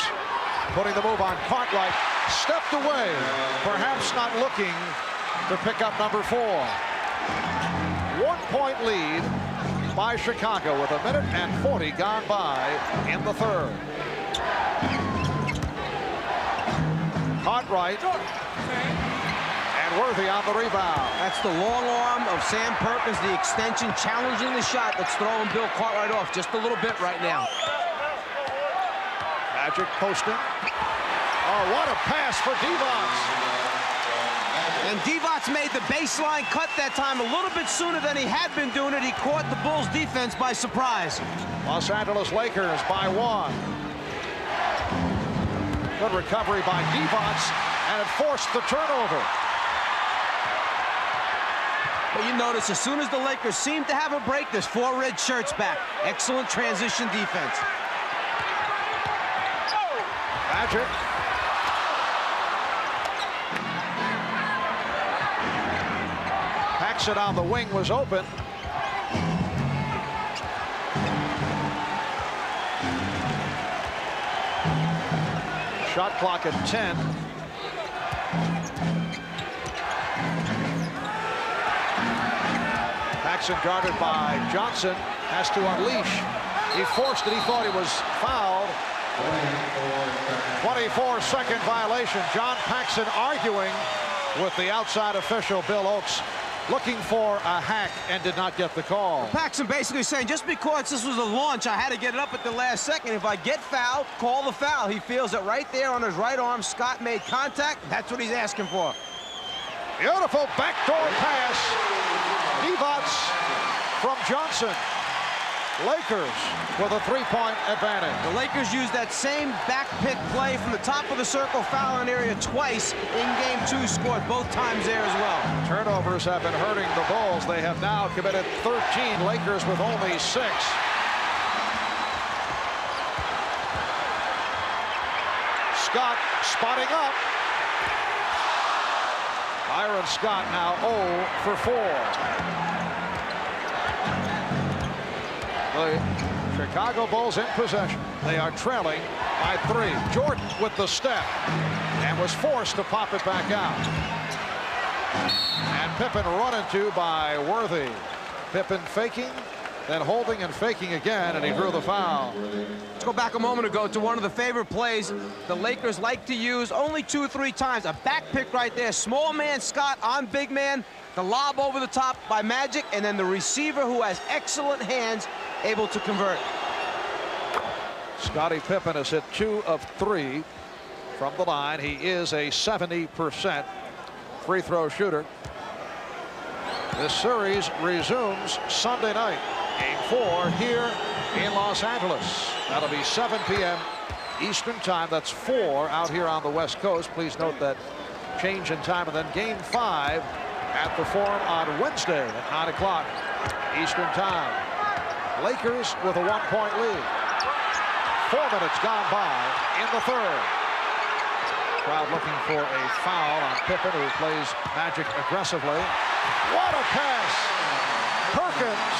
putting the move on Cartwright. Stepped away, perhaps not looking to pick up number 4. 1-point lead by Chicago with 1:40 gone by in the third. Cartwright and Worthy on the rebound. That's the long arm of Sam Perkins, the extension, challenging the shot that's throwing Bill Cartwright off just a little bit right now. Magic posting. Oh, what a pass for Divac. And Divac made the baseline cut that time a little bit sooner than he had been doing it. He caught the Bulls defense by surprise. Los Angeles Lakers by 1. Good recovery by Divac, and it forced the turnover. But you notice as soon as the Lakers seem to have a break, there's 4 red shirts back. Excellent transition defense. Magic. Paxson on the wing was open. Shot clock at 10. Paxson guarded by Johnson, has to unleash. He forced it. He thought he was fouled. 24-second violation. John Paxson arguing with the outside official, Bill Oakes, looking for a hack and did not get the call. Paxson basically saying, just because this was a launch, I had to get it up at the last second. If I get fouled, call the foul. He feels that right there on his right arm, Scott made contact. That's what he's asking for. Beautiful backdoor pass. Divac from Johnson. Lakers with a 3-point advantage. The Lakers used that same back pick play from the top of the circle fouling area twice in game 2, scored both times there as well. Turnovers have been hurting the Bulls. They have now committed 13. Lakers with only 6. Scott spotting up. Byron Scott now 0 for 4. The Chicago Bulls in possession. They are trailing by 3. Jordan with the step and was forced to pop it back out. And Pippen run into by Worthy. Pippen faking, then holding and faking again, and he drew the foul. Let's go back a moment ago to one of the favorite plays the Lakers like to use only 2 or 3 times. A back pick right there. Small man Scott on big man. The lob over the top by Magic, and then the receiver, who has excellent hands, able to convert. Scottie Pippen has hit 2 of 3 from the line. He is a 70% free throw shooter. This series resumes Sunday night. Game 4 here in Los Angeles. That'll be 7 p.m. Eastern time. That's 4 out here on the West Coast. Please note that change in time. And then game 5 at the Forum on Wednesday at 9 o'clock Eastern time. Lakers with a 1-point lead. 4 minutes gone by in the 3rd. Crowd looking for a foul on Pippen, who plays Magic aggressively. What a pass! Perkins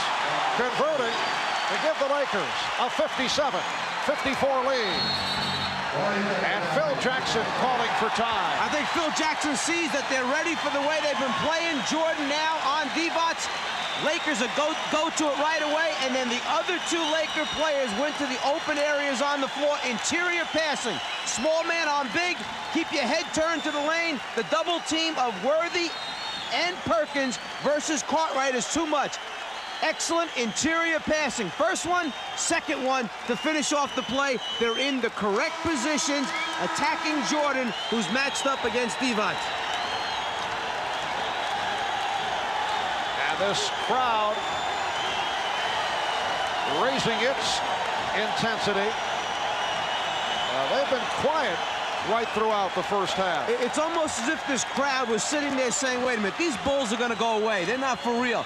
converting to give the Lakers a 57-54 lead. And Phil Jackson calling for time. I think Phil Jackson sees that they're ready for the way they've been playing. Jordan now on Divac. Lakers will go to it right away, and then the other 2 Laker players went to the open areas on the floor. Interior passing. Small man on big. Keep your head turned to the lane. The double team of Worthy and Perkins versus Cartwright is too much. Excellent interior passing. First one, second one to finish off the play. They're in the correct positions, attacking Jordan, who's matched up against Divac. And this crowd raising its intensity. They've been quiet right throughout the first half. It's almost as if this crowd was sitting there saying, wait a minute, these Bulls are going to go away. They're not for real.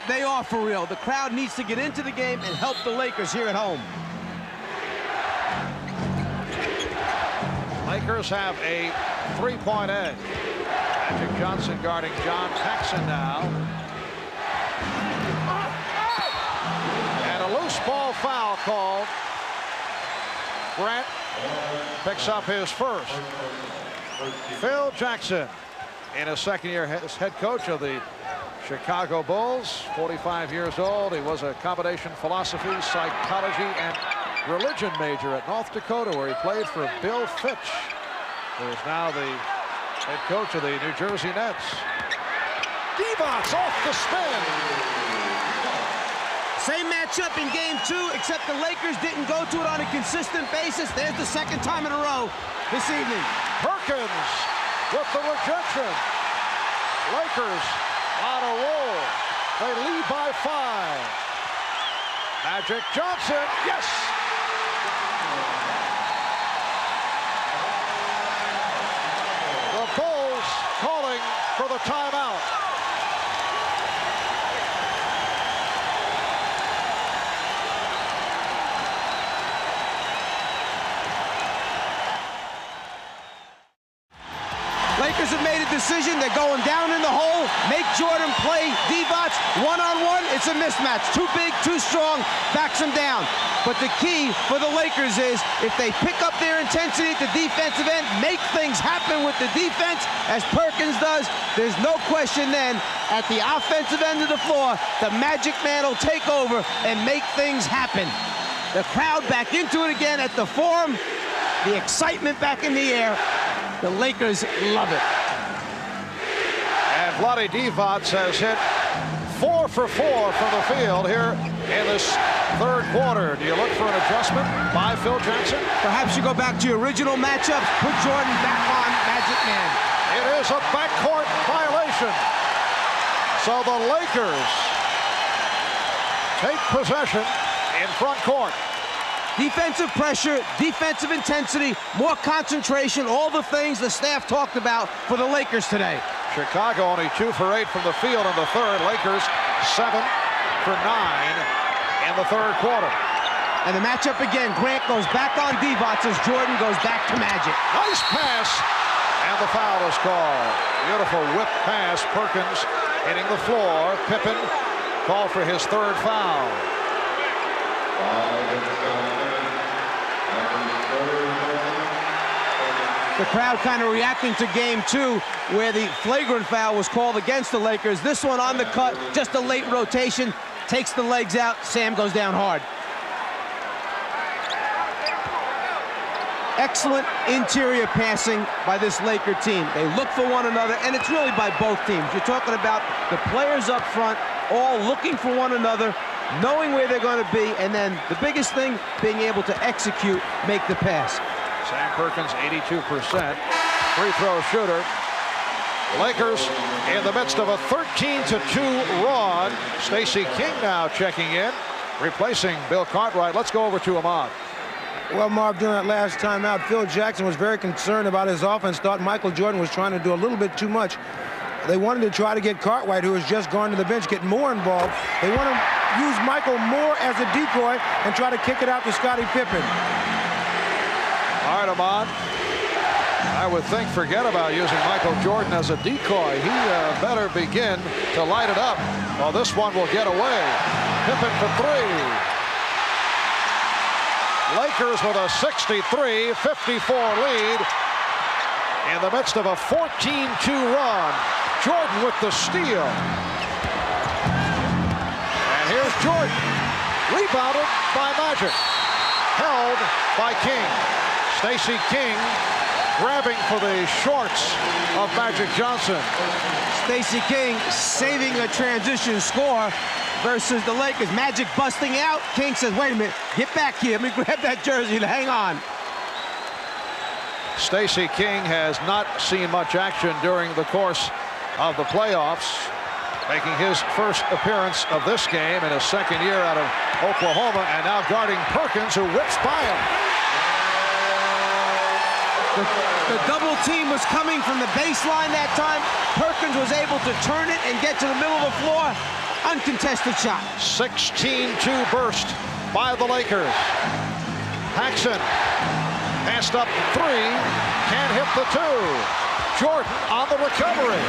They are for real. The crowd needs to get into the game and help the Lakers here at home. Lakers have a 3-point edge. Magic Johnson guarding John Paxson now. And a loose ball foul called. Grant picks up his first. Phil Jackson, in his second year as head coach of the Chicago Bulls, 45 years old. He was a combination philosophy, psychology, and religion major at North Dakota, where he played for Bill Fitch, who is now the head coach of the New Jersey Nets. Divac off the spin. Same matchup in game 2, except the Lakers didn't go to it on a consistent basis. There's the second time in a row this evening. Perkins with the rejection. Lakers on a roll. They lead by 5. Magic Johnson, yes! The Bulls calling for the timeout. decision. They're going down in the hole. Make Jordan play Divac one-on-one. It's a mismatch. Too big, too strong, backs him down. But the key for the Lakers is if they pick up their intensity at the defensive end, make things happen with the defense, as Perkins does, there's no question then at the offensive end of the floor, the Magic Man will take over and make things happen. The crowd back into it again at the Forum. The excitement back in the air. The Lakers love it. And Vlade Divac has hit 4 for 4 from the field here in this third quarter. Do you look for an adjustment by Phil Jackson? Perhaps you go back to your original matchups, put Jordan back on Magic Man. It is a backcourt violation. So the Lakers take possession in front court. Defensive pressure, defensive intensity, more concentration, all the things the staff talked about for the Lakers today. Chicago only 2 for 8 from the field in the third. Lakers 7 for 9 in the third quarter. And the matchup again, Grant goes back on Divac as Jordan goes back to Magic. Nice pass, and the foul is called. Beautiful whip pass, Perkins hitting the floor. Pippen called for his third foul. The crowd kind of reacting to game 2, where the flagrant foul was called against the Lakers. This one on the cut, just a late rotation, takes the legs out. Sam goes down hard. Excellent interior passing by this Laker team. They look for one another, and it's really by both teams. You're talking about the players up front, all looking for one another, knowing where they're going to be, and then the biggest thing, being able to execute, make the pass. Sam Perkins, 82% free throw shooter. Lakers in the midst of a 13-2 run. Stacey King now checking in, replacing Bill Cartwright. Let's go over to Ahmad. Well, Marv, during that last timeout, Phil Jackson was very concerned about his offense, thought Michael Jordan was trying to do a little bit too much. They wanted to try to get Cartwright, who has just gone to the bench, get more involved. They want to use Michael more as a decoy and try to kick it out to Scottie Pippen. All right, Ahmad. I would think forget about using Michael Jordan as a decoy. He better begin to light it up. Well, this one will get away. Pippen for 3. Lakers with a 63-54 lead in the midst of a 14-2 run. Jordan with the steal. And here's Jordan. Rebounded by Magic. Held by King. Stacey King grabbing for the shorts of Magic Johnson. Stacey King saving a transition score versus the Lakers. Magic busting out. King says, wait a minute, get back here. Let me grab that jersey and hang on. Stacey King has not seen much action during the course of the playoffs, making his first appearance of this game in his second year out of Oklahoma, and now guarding Perkins, who whips by him. The double team was coming from the baseline that time. Perkins was able to turn it and get to the middle of the floor. Uncontested shot. 16-2 burst by the Lakers. Paxson passed up 3, can't hit the 2. Jordan on the recovery.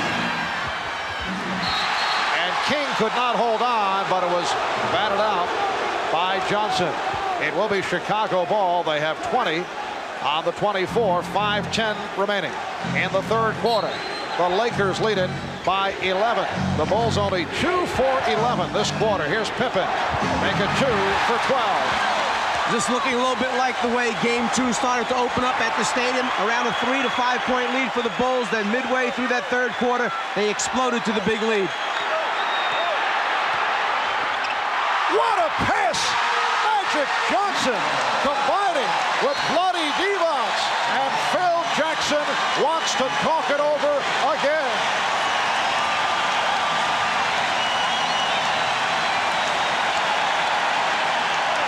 And King could not hold on, but it was batted out by Johnson. It will be Chicago ball. They have 20 on the 24, 5:10 remaining in the third quarter. The Lakers lead it by 11. The Bulls only 2 for 11 this quarter. Here's Pippen, make it 2 for 12. Just looking a little bit like the way game 2 started to open up at the stadium, around a 3 to 5 point lead for the Bulls. Then midway through that third quarter, they exploded to the big lead. What a pass! Magic Johnson combining with Vlade Divac, and Phil Jackson wants to talk it over again.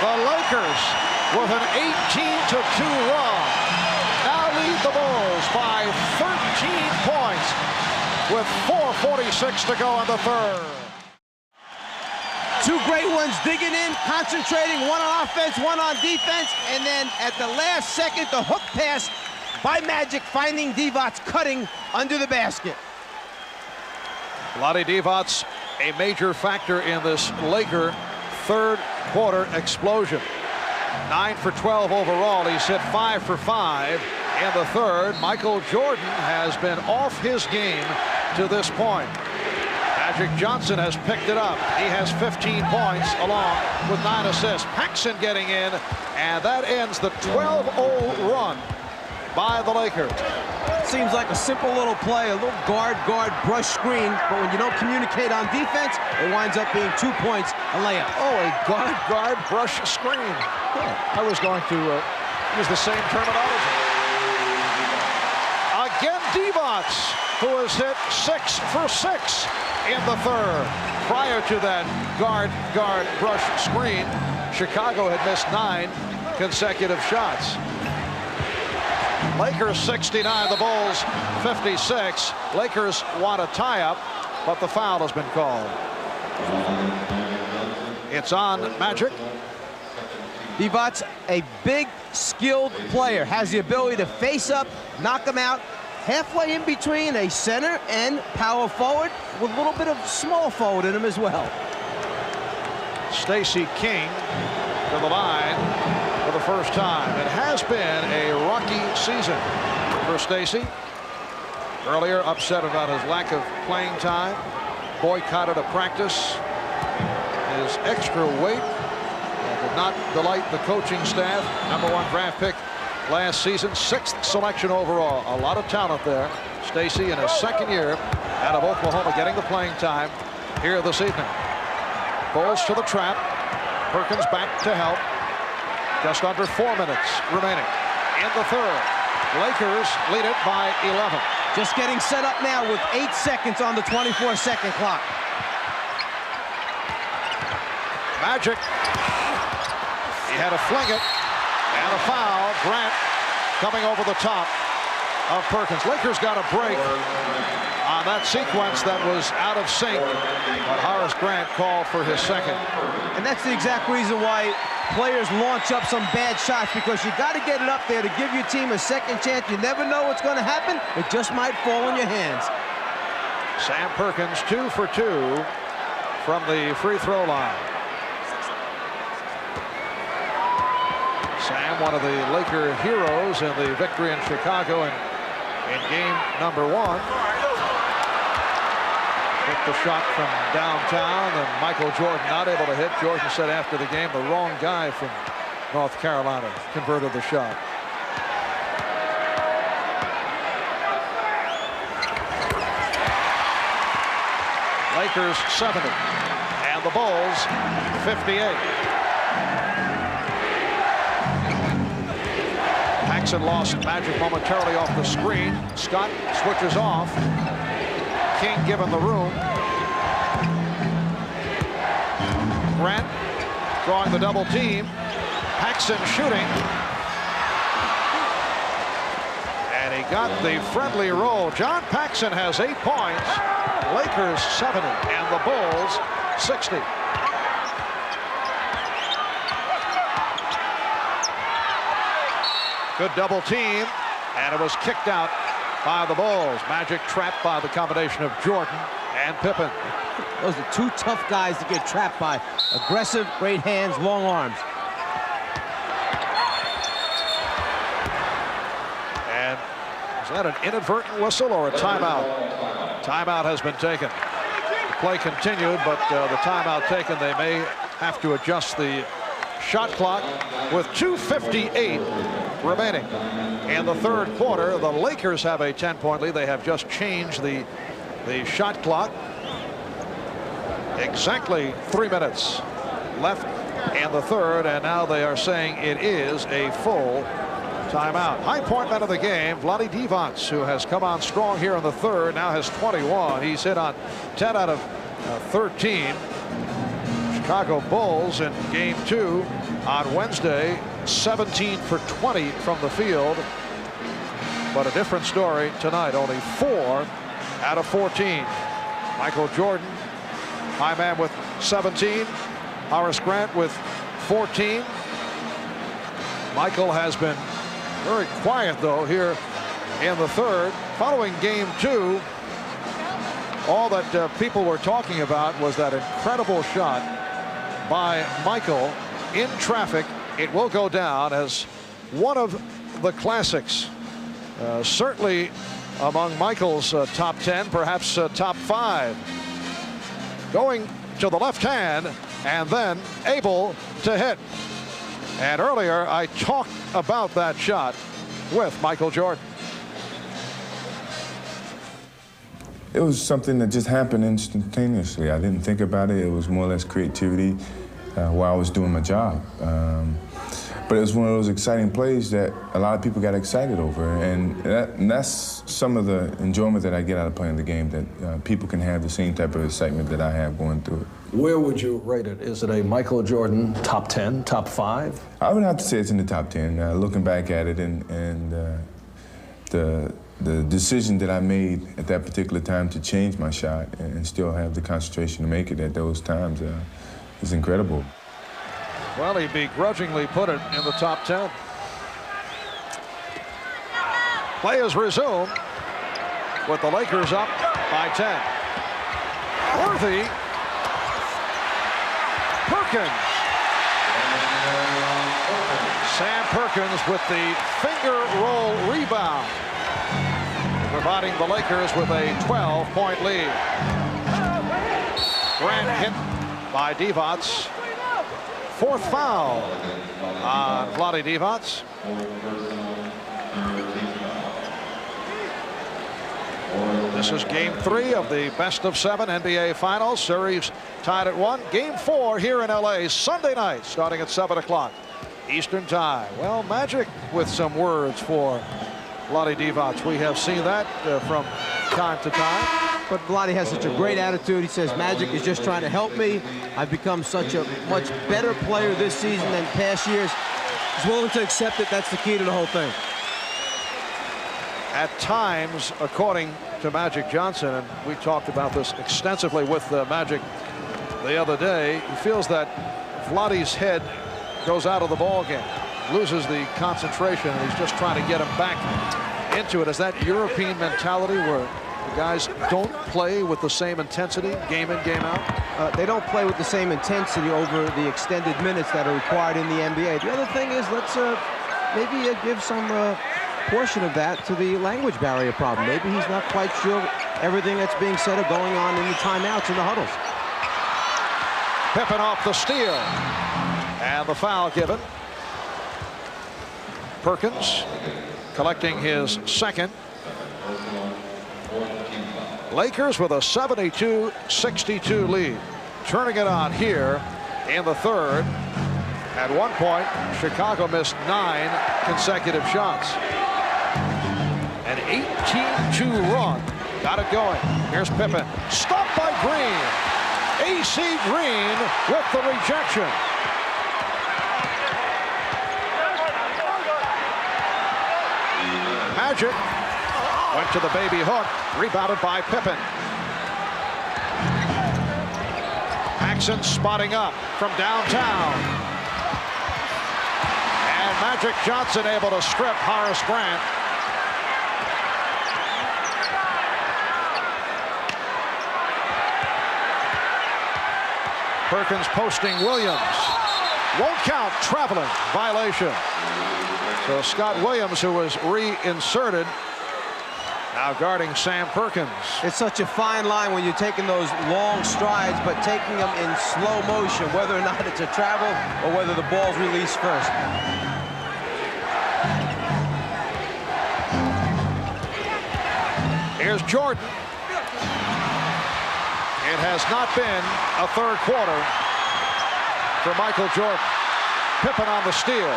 The Lakers with an 18-2 run now lead the Bulls by 13 points with 4:46 to go in the third. 2 great ones digging in, concentrating, one on offense, one on defense, and then at the last second, the hook pass by Magic, finding Divac cutting under the basket. Vlade Divac, a major factor in this Laker third quarter explosion. 9 for 12 overall. He's hit 5 for 5 in the third. Michael Jordan has been off his game to this point. Magic Johnson has picked it up. He has 15 points along with 9 assists. Paxson getting in, and that ends the 12-0 run by the Lakers. Seems like a simple little play, a little guard brush screen, but when you don't communicate on defense, it winds up being 2 points, a layup. Oh, a guard brush screen. Yeah, I was going to use the same terminology. Again, Divac, who has hit 6 for 6 in the third. Prior to that guard brush screen, Chicago had missed 9 consecutive shots. Lakers 69, the Bulls 56. Lakers want a tie-up, but the foul has been called. It's on Magic. Divac, a big, skilled player, has the ability to face up, knock him out, halfway in between a center and power forward with a little bit of small forward in him as well. Stacey King to the line for the first time. It has been a rocky season for Stacey. Earlier, upset about his lack of playing time, boycotted a practice. His extra weight did not delight the coaching staff. #1 draft pick last season, 6th selection overall. A lot of talent there. Stacey in his second year out of Oklahoma getting the playing time here this evening. Bulls to the trap. Perkins back to help. Just under 4 minutes remaining in the third. Lakers lead it by 11. Just getting set up now with 8 seconds on the 24-second clock. Magic. He had to fling it. And a foul. Grant coming over the top of Perkins. Lakers got a break on that sequence that was out of sync. But Horace Grant called for his second. And that's the exact reason why players launch up some bad shots, because you got to get it up there to give your team a second chance. You never know what's going to happen. It just might fall in your hands. Sam Perkins 2 for 2 from the free throw line. Sam, one of the Laker heroes in the victory in Chicago in game #1. Hit the shot from downtown, and Michael Jordan not able to hit. Jordan said after the game the wrong guy from North Carolina converted the shot. Lakers 70 and the Bulls 58. Paxson lost Magic momentarily off the screen. Scott switches off. King given the room. Grant drawing the double team. Paxson shooting. And he got the friendly roll. John Paxson has 8 points. Lakers 70 and the Bulls 60. Good double team, and it was kicked out by the Bulls. Magic trapped by the combination of Jordan and Pippen. Those are 2 tough guys to get trapped by. Aggressive, great hands, long arms. And is that an inadvertent whistle or a timeout? Timeout has been taken. The play continued, but the timeout taken. They may have to adjust the shot clock with 2:58 remaining in the third quarter. The Lakers have a 10-point lead. They have just changed the shot clock. Exactly 3 minutes left in the third, and now they are saying it is a full timeout. High point man of the game, Vlade Divac, who has come on strong here in the third, now has 21. He's hit on 10 out of 13. Chicago Bulls in game 2 on Wednesday, 17 for 20 from the field. But a different story tonight, only 4 out of 14. Michael Jordan, high man with 17. Horace Grant with 14. Michael has been very quiet, though, here in the third. Following game 2, all that people were talking about was that incredible shot by Michael in traffic. It will go down as one of the classics. Certainly among Michael's top 10, perhaps top 5. Going to the left hand and then able to hit. And earlier I talked about that shot with Michael Jordan. It was something that just happened instantaneously. I didn't think about it. It was more or less creativity while I was doing my job. But it was one of those exciting plays that a lot of people got excited over. And that's some of the enjoyment that I get out of playing the game, that people can have the same type of excitement that I have going through it. Where would you rate it? Is it a Michael Jordan top 10, top 5? I would have to say it's in the top 10. Looking back at it and the decision that I made at that particular time to change my shot and still have the concentration to make it at those times is incredible. Well, he begrudgingly put it in the top 10. Play is resumed with the Lakers up by 10. Worthy. Perkins. Sam Perkins with the finger roll rebound, providing the Lakers with a 12-point lead. Grant hit by Divac. 4th foul on Vlade Divac. This is game 3 of the best of 7 NBA Finals. Series tied at 1. Game 4 here in LA Sunday night, starting at 7 o'clock Eastern time. Well, Magic with some words for Vlade Divac. We have seen that from time to time. But Vlade has such a great attitude. He says, Magic is just trying to help me. I've become such a much better player this season than past years. He's willing to accept it. That's the key to the whole thing. At times, according to Magic Johnson, and we talked about this extensively with Magic the other day, he feels that Vlade's head goes out of the ball game, loses the concentration, and he's just trying to get him back into it. Is that European mentality where the guys don't play with the same intensity game in, game out? They don't play with the same intensity over the extended minutes that are required in the NBA. The other thing is, let's maybe give some portion of that to the language barrier problem. Maybe he's not quite sure everything that's being said or going on in the timeouts and the huddles. Pippen off the steal. And the foul given. Perkins collecting his 2nd. Lakers with a 72-62 lead. Turning it on here in the 3rd. At one point, Chicago missed 9 consecutive shots. An 18-2 run got it going. Here's Pippen. Stopped by Green. A.C. Green with the rejection. Magic went to the baby hook, rebounded by Pippen. Paxson spotting up from downtown. And Magic Johnson able to strip Horace Grant. Perkins posting Williams. Won't count, traveling violation. So Scott Williams, who was reinserted, now guarding Sam Perkins. It's such a fine line when you're taking those long strides, but taking them in slow motion, whether or not it's a travel or whether the ball's released first. Here's Jordan. It has not been a 3rd quarter for Michael Jordan. Pippen on the steal.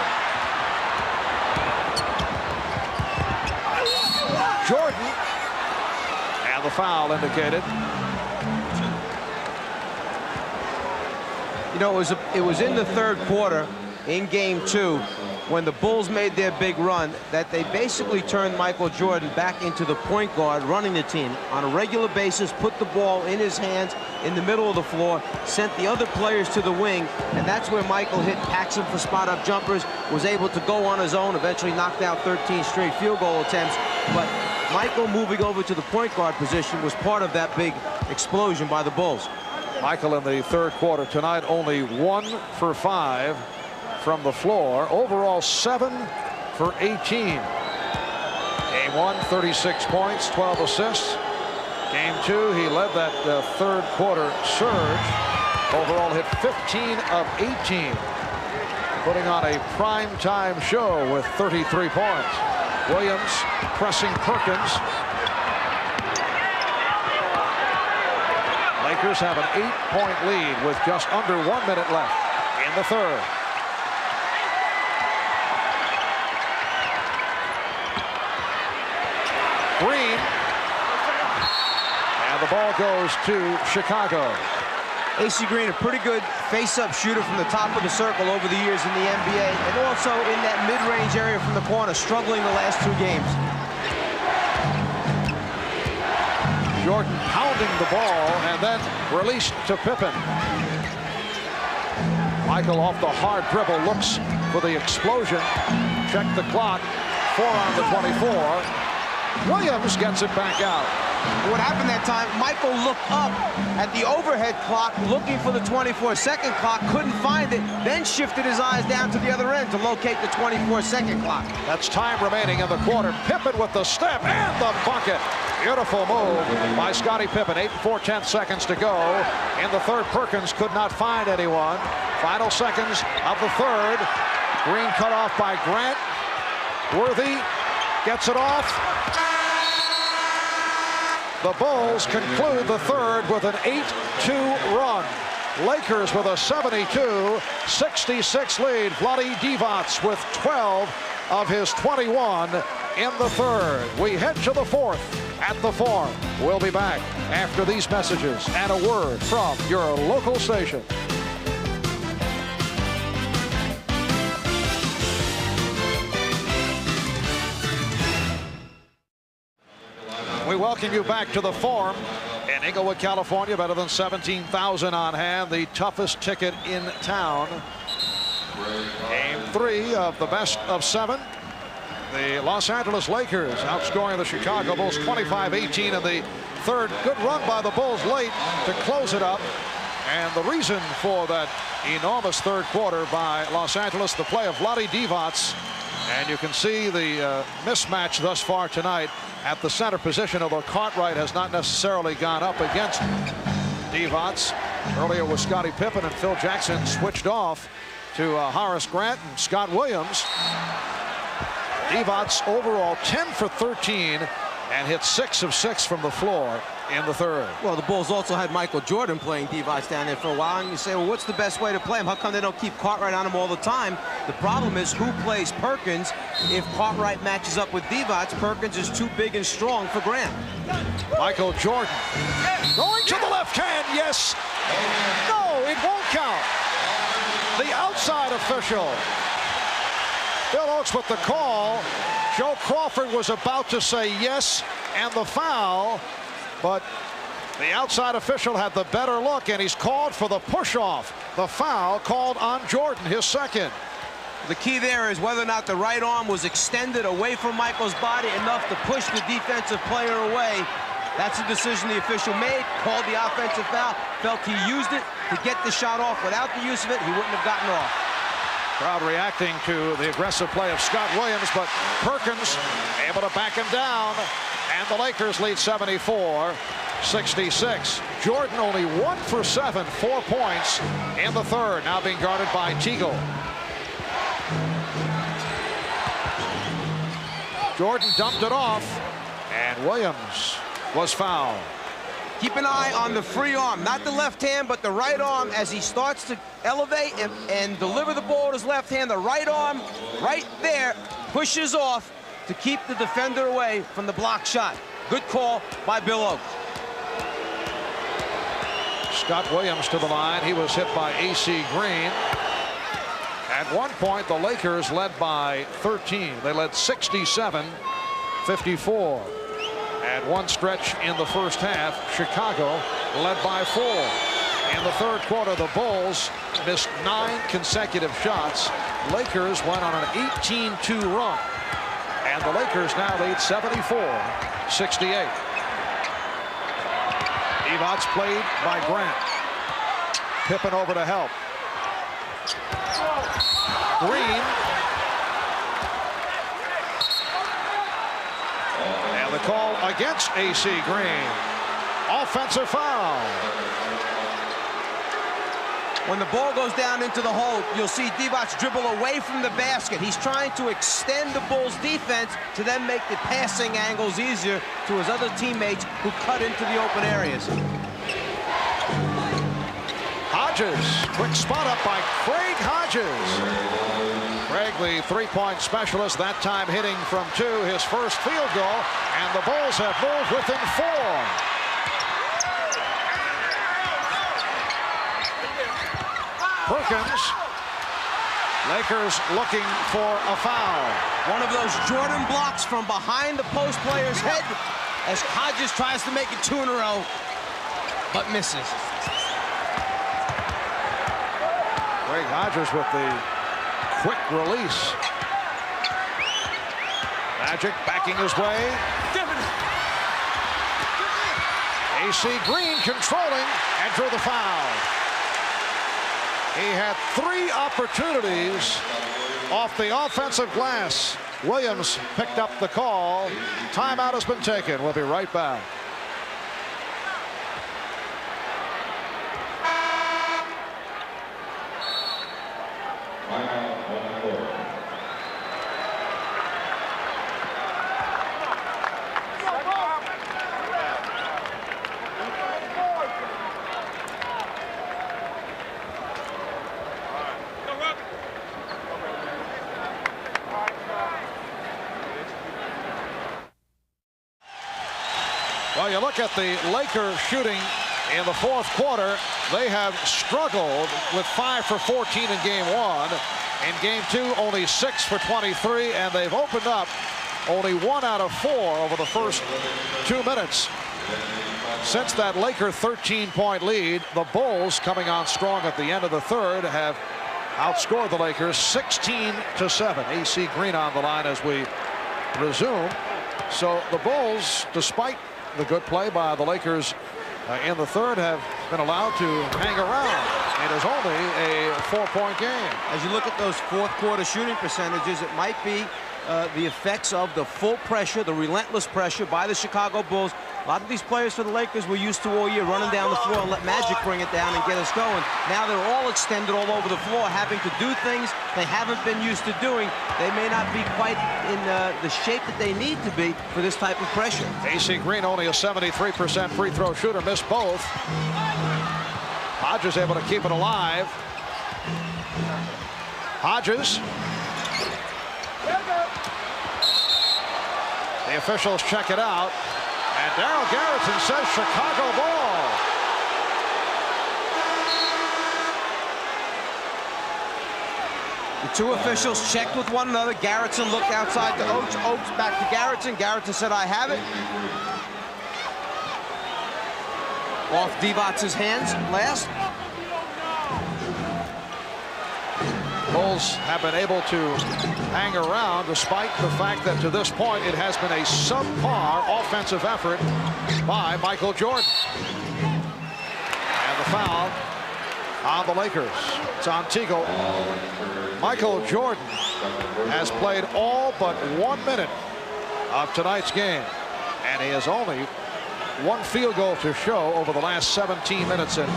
Jordan, and the foul indicated. You know, it was in the 3rd quarter in game 2 when the Bulls made their big run that they basically turned Michael Jordan back into the point guard running the team on a regular basis, put the ball in his hands in the middle of the floor, sent the other players to the wing, and that's where Michael hit Paxson for spot-up jumpers, was able to go on his own, eventually knocked out 13 straight field goal attempts. But Michael moving over to the point guard position was part of that big explosion by the Bulls. Michael in the third quarter tonight only 1 for 5 from the floor. Overall 7 for 18. Game 1, 36 points, 12 assists. Game 2, he led that third quarter surge. Overall hit 15 of 18. Putting on a prime-time show with 33 points. Williams pressing Perkins. Lakers have an 8-point lead with just under 1 minute left in the third. Green. And the ball goes to Chicago. AC Green, a pretty good face-up shooter from the top of the circle over the years in the NBA, and also in that mid-range area from the corner, struggling the last 2 games. Jordan pounding the ball and then released to Pippen. Michael off the hard dribble looks for the explosion. Check the clock. 4 on the 24. Williams gets it back out. What happened that time, Michael looked up at the overhead clock looking for the 24-second clock, couldn't find it, then shifted his eyes down to the other end to locate the 24-second clock. That's time remaining in the quarter. Pippen with the step and the bucket. Beautiful move by Scottie Pippen. 8 4/10 seconds to go. In the third, Perkins could not find anyone. Final seconds of the third. Green cut off by Grant. Worthy gets it off. The Bulls conclude the third with an 8-2 run. Lakers with a 72-66 lead. Vlade Divac with 12 of his 21 in the third. We head to the fourth at the Forum. We'll be back after these messages and a word from your local station. We welcome you back to the Forum in Inglewood, California. Better than 17,000 on hand. The toughest ticket in town. Game 3 of the best of 7. The Los Angeles Lakers outscoring the Chicago Bulls 25-18 in the third. Good run by the Bulls late to close it up. And the reason for that enormous third quarter by Los Angeles, the play of Vlade Divac. And you can see the mismatch thus far tonight at the center position, although Cartwright has not necessarily gone up against Divac. Earlier was Scottie Pippen, and Phil Jackson switched off to Horace Grant and Scott Williams. Divac overall 10 for 13 and hit 6 of 6 from the floor in the third. Well, the Bulls also had Michael Jordan playing Divac down there for a while, and you say, well, what's the best way to play him? How come they don't keep Cartwright on him all the time? The problem is who plays Perkins. If Cartwright matches up with Divac, Perkins is too big and strong for Grant. Michael Jordan going to the left hand. Yes. No, it won't count. The outside official. Bill Oakes with the call. Joe Crawford was about to say yes and the foul, but the outside official had the better look, and he's called for the push-off. The foul called on Jordan, his second. The key there is whether or not the right arm was extended away from Michael's body enough to push the defensive player away. That's a decision the official made, called the offensive foul, felt he used it to get the shot off. Without the use of it, he wouldn't have gotten off. Crowd reacting to the aggressive play of Scott Williams, but Perkins able to back him down, and the Lakers lead 74-66. Jordan only 1 for 7, 4 points in the third, now being guarded by Teagle. Jordan dumped it off, and Williams was fouled. Keep an eye on the free arm, not the left hand, but the right arm as he starts to elevate and deliver the ball with his left hand. The right arm right there pushes off to keep the defender away from the block shot. Good call by Bill Oakes. Scott Williams to the line. He was hit by AC Green. At one point, the Lakers led by 13. They led 67-54. At one stretch in the first half, Chicago led by 4. In the third quarter, the Bulls missed 9 consecutive shots. Lakers went on an 18-2 run. And the Lakers now lead 74-68. Divac played by Grant. Pippen over to help. Green. And the call against AC Green. Offensive foul. When the ball goes down into the hole, you'll see Divac dribble away from the basket. He's trying to extend the Bulls' defense to then make the passing angles easier to his other teammates who cut into the open areas. Hodges, quick spot up by Craig Hodges. Craig, the three-point specialist, that time hitting from 2, his first field goal, and the Bulls have moved within 4. Perkins. Lakers looking for a foul. One of those Jordan blocks from behind the post player's head as Hodges tries to make it 2 in a row, but misses. Craig Hodges with the quick release. Magic backing his way. AC Green controlling and drew the foul. He had 3 opportunities off the offensive glass. Williams picked up the call. Timeout has been taken. We'll be right back. Well, you look at the Lakers shooting in the fourth quarter. They have struggled with 5 for 14 in game 1. In game 2, only 6 for 23, and they've opened up only 1 out of 4 over the first 2 minutes. Since that Laker 13-point lead, the Bulls, coming on strong at the end of the third, have outscored the Lakers 16-7. AC Green on the line as we resume. So the Bulls, despite the good play by the Lakers in the third, have been allowed to hang around. It is only a 4-point game. As you look at those fourth quarter shooting percentages, it might be the effects of the full pressure, the relentless pressure by the Chicago Bulls. A lot of these players for the Lakers were used to all year running down the floor and let Magic bring it down and get us going. Now they're all extended all over the floor, having to do things they haven't been used to doing. They may not be quite in the shape that they need to be for this type of pressure. AC Green, only a 73% free throw shooter, missed both. Hodges able to keep it alive. Hodges. The officials check it out. And Darryl Garrison says Chicago ball. The 2 officials checked with one another. Garrison looked outside to Oates. Oates back to Garrison. Garrison said, I have it. Off Divac's hands last. Bulls have been able to hang around despite the fact that to this point it has been a subpar offensive effort by Michael Jordan. And the foul on the Lakers. It's on Teagle. Michael Jordan has played all but 1 minute of tonight's game, and he has only 1 field goal to show over the last 17 minutes and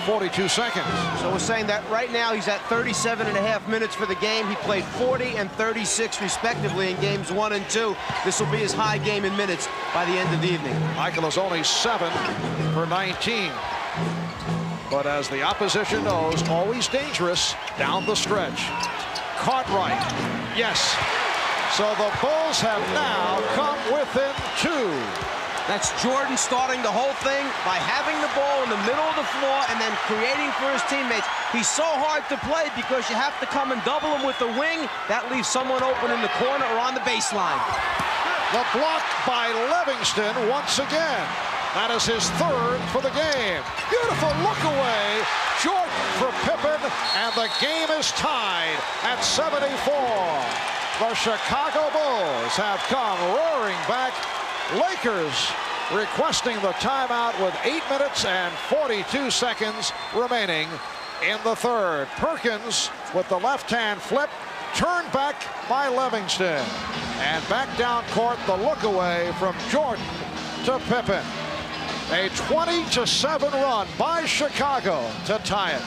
42 seconds. So we're saying that right now he's at 37.5 minutes for the game. He played 40 and 36 respectively in games 1 and 2. This will be his high game in minutes by the end of the evening. Michael is only 7 for 19. But as the opposition knows, always dangerous down the stretch. Cartwright, yes. So the Bulls have now come within 2. That's Jordan starting the whole thing by having the ball in the middle of the floor and then creating for his teammates. He's so hard to play because you have to come and double him with the wing. That leaves someone open in the corner or on the baseline. The block by Livingston once again. That is his 3rd for the game. Beautiful look away. Jordan for Pippen, and the game is tied at 74. The Chicago Bulls have come roaring back. Lakers requesting the timeout with 8 minutes and 42 seconds remaining in the third. Perkins with the left-hand flip, turned back by Livingston. And back down court, the look away from Jordan to Pippen. A 20-7 run by Chicago to tie it.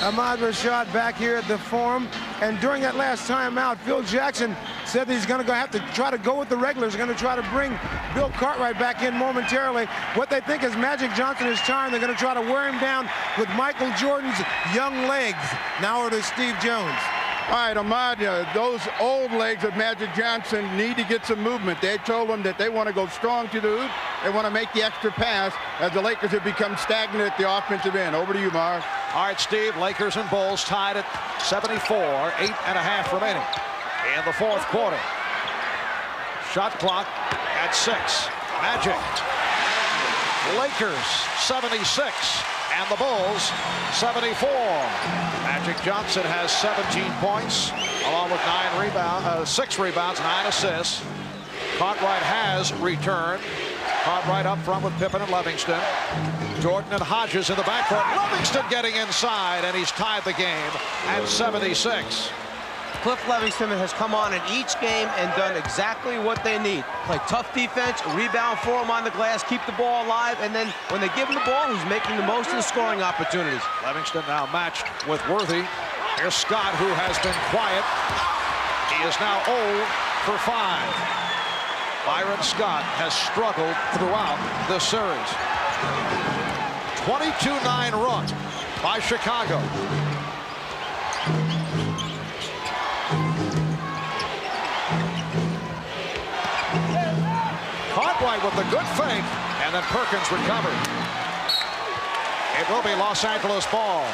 Ahmad Rashad back here at the Forum, and during that last timeout, Phil Jackson said that he's going to have to try to go with the regulars, going to try to bring Bill Cartwright back in momentarily. What they think is Magic Johnson is tired. They're going to try to wear him down with Michael Jordan's young legs. Now it is Steve Jones. All right, Ahmad, those old legs of Magic Johnson need to get some movement. They told him that they want to go strong to the hoop. They want to make the extra pass as the Lakers have become stagnant at the offensive end. Over to you, Marv. All right, Steve, Lakers and Bulls tied at 74, 8.5 remaining in the fourth quarter. Shot clock at 6. Magic. Lakers 76 and the Bulls 74. Magic Johnson has 17 points along with 6 rebounds, 9 assists. Cartwright has returned. Cartwright up front with Pippen and Livingston. Jordan and Hodges in the backcourt. Livingston getting inside, and he's tied the game at 76. Cliff Livingston has come on in each game and done exactly what they need. Play tough defense, rebound for him on the glass, keep the ball alive, and then when they give him the ball, he's making the most of the scoring opportunities. Livingston now matched with Worthy. Here's Scott, who has been quiet. He is now 0 for 5. Byron Scott has struggled throughout this series. 22-9 run by Chicago. Cartwright with the good fake, and then Perkins recovered. It will be Los Angeles ball.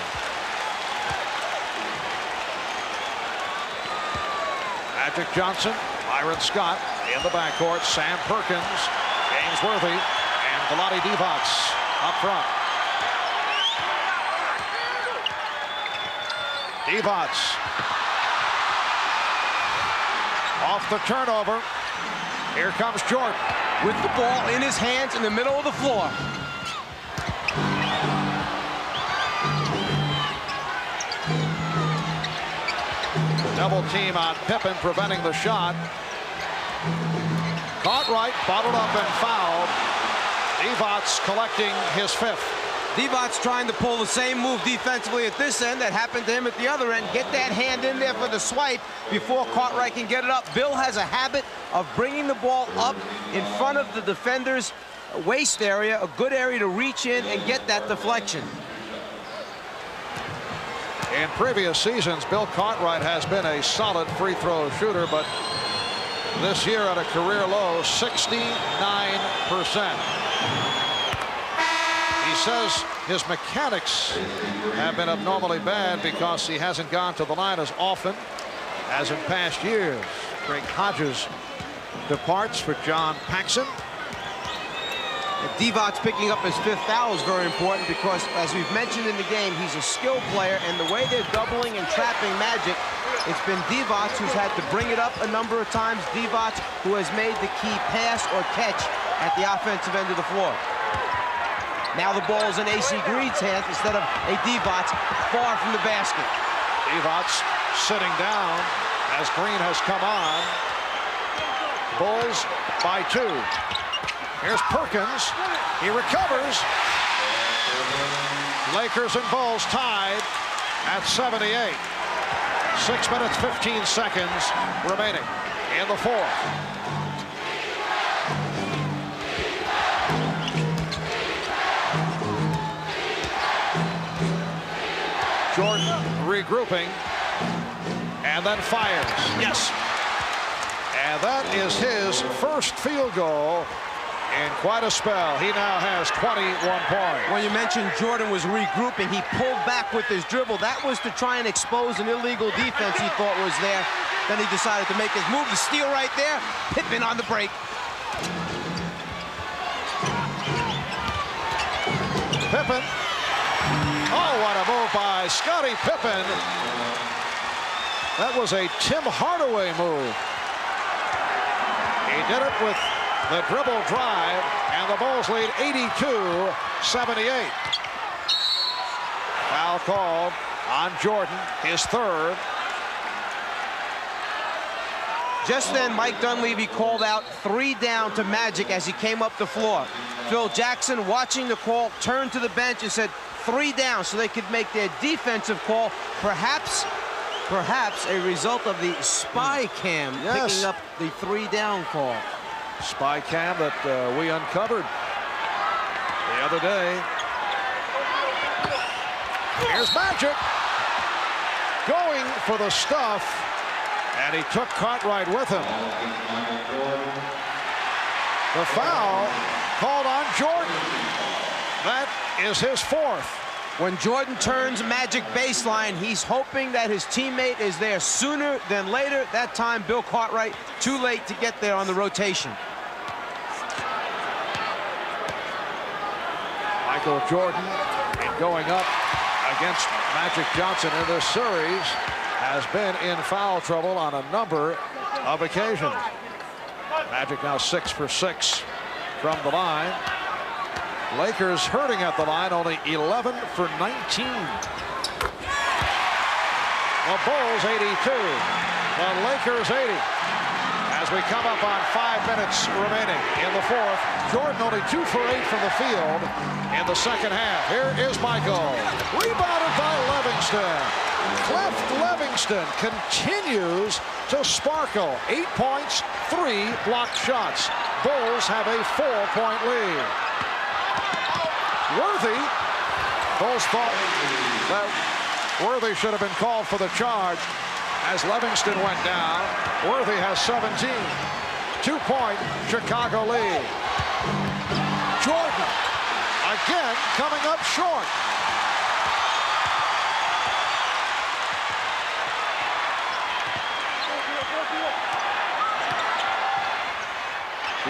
Magic Johnson, Byron Scott in the backcourt, Sam Perkins, James Worthy, and Vlade Divac up front. Divac off the turnover. Here comes Jordan with the ball in his hands in the middle of the floor. Double team on Pippen, preventing the shot. Cartwright bottled up and fouled. Divac collecting his 5th. Divac trying to pull the same move defensively at this end that happened to him at the other end. Get that hand in there for the swipe before Cartwright can get it up. Bill has a habit of bringing the ball up in front of the defender's waist area, a good area to reach in and get that deflection. In previous seasons, Bill Cartwright has been a solid free throw shooter, but this year at a career low, 69%. He says his mechanics have been abnormally bad because he hasn't gone to the line as often as in past years. Greg Hodges departs for John Paxson. Divac picking up his 5th foul is very important because, as we've mentioned in the game, he's a skill player, and the way they're doubling and trapping Magic, it's been Divac who's had to bring it up a number of times. Divac who has made the key pass or catch at the offensive end of the floor. Now the ball is in AC Green's hands instead of a Divac far from the basket. Divac sitting down as Green has come on. Bulls by 2. Here's Perkins. He recovers. Lakers and Bulls tied at 78. 6 minutes, 15 seconds remaining in the fourth. Jordan regrouping and then fires. Yes. And that is his first field goal in quite a spell. He now has 21 points. When you mentioned Jordan was regrouping, he pulled back with his dribble. That was to try and expose an illegal defense he thought was there. Then he decided to make his move. The steal right there. Pippen on the break. Pippen. Oh, what a move by Scottie Pippen. That was a Tim Hardaway move. He did it with the dribble drive, and the Bulls lead 82-78. Foul called on Jordan, his third. Just then, Mike Dunleavy called out 3 down to Magic as he came up the floor. Phil Jackson, watching the call, turned to the bench and said 3 down so they could make their defensive call. Perhaps a result of the spy cam picking up the 3 down call. Spy cam that we uncovered the other day. Here's Magic going for the stuff, and he took Cartwright with him. The foul called on Jordan. That is his 4th. When Jordan turns Magic baseline, he's hoping that his teammate is there sooner than later. That time, Bill Cartwright, too late to get there on the rotation. Michael Jordan, in going up against Magic Johnson in this series, has been in foul trouble on a number of occasions. Magic now 6 for 6 from the line. Lakers hurting at the line, only 11 for 19. The Bulls 82, the Lakers 80. As we come up on 5 minutes remaining in the 4th, Jordan only 2 for 8 from the field in the second half. Here is Michael, rebounded by Livingston. Cliff Livingston continues to sparkle. 8 points, 3 blocked shots. Bulls have a 4-point lead. Worthy, Bulls thought that Worthy should have been called for the charge as Livingston went down. Worthy has 17. 2-point Chicago lead. Jordan again coming up short.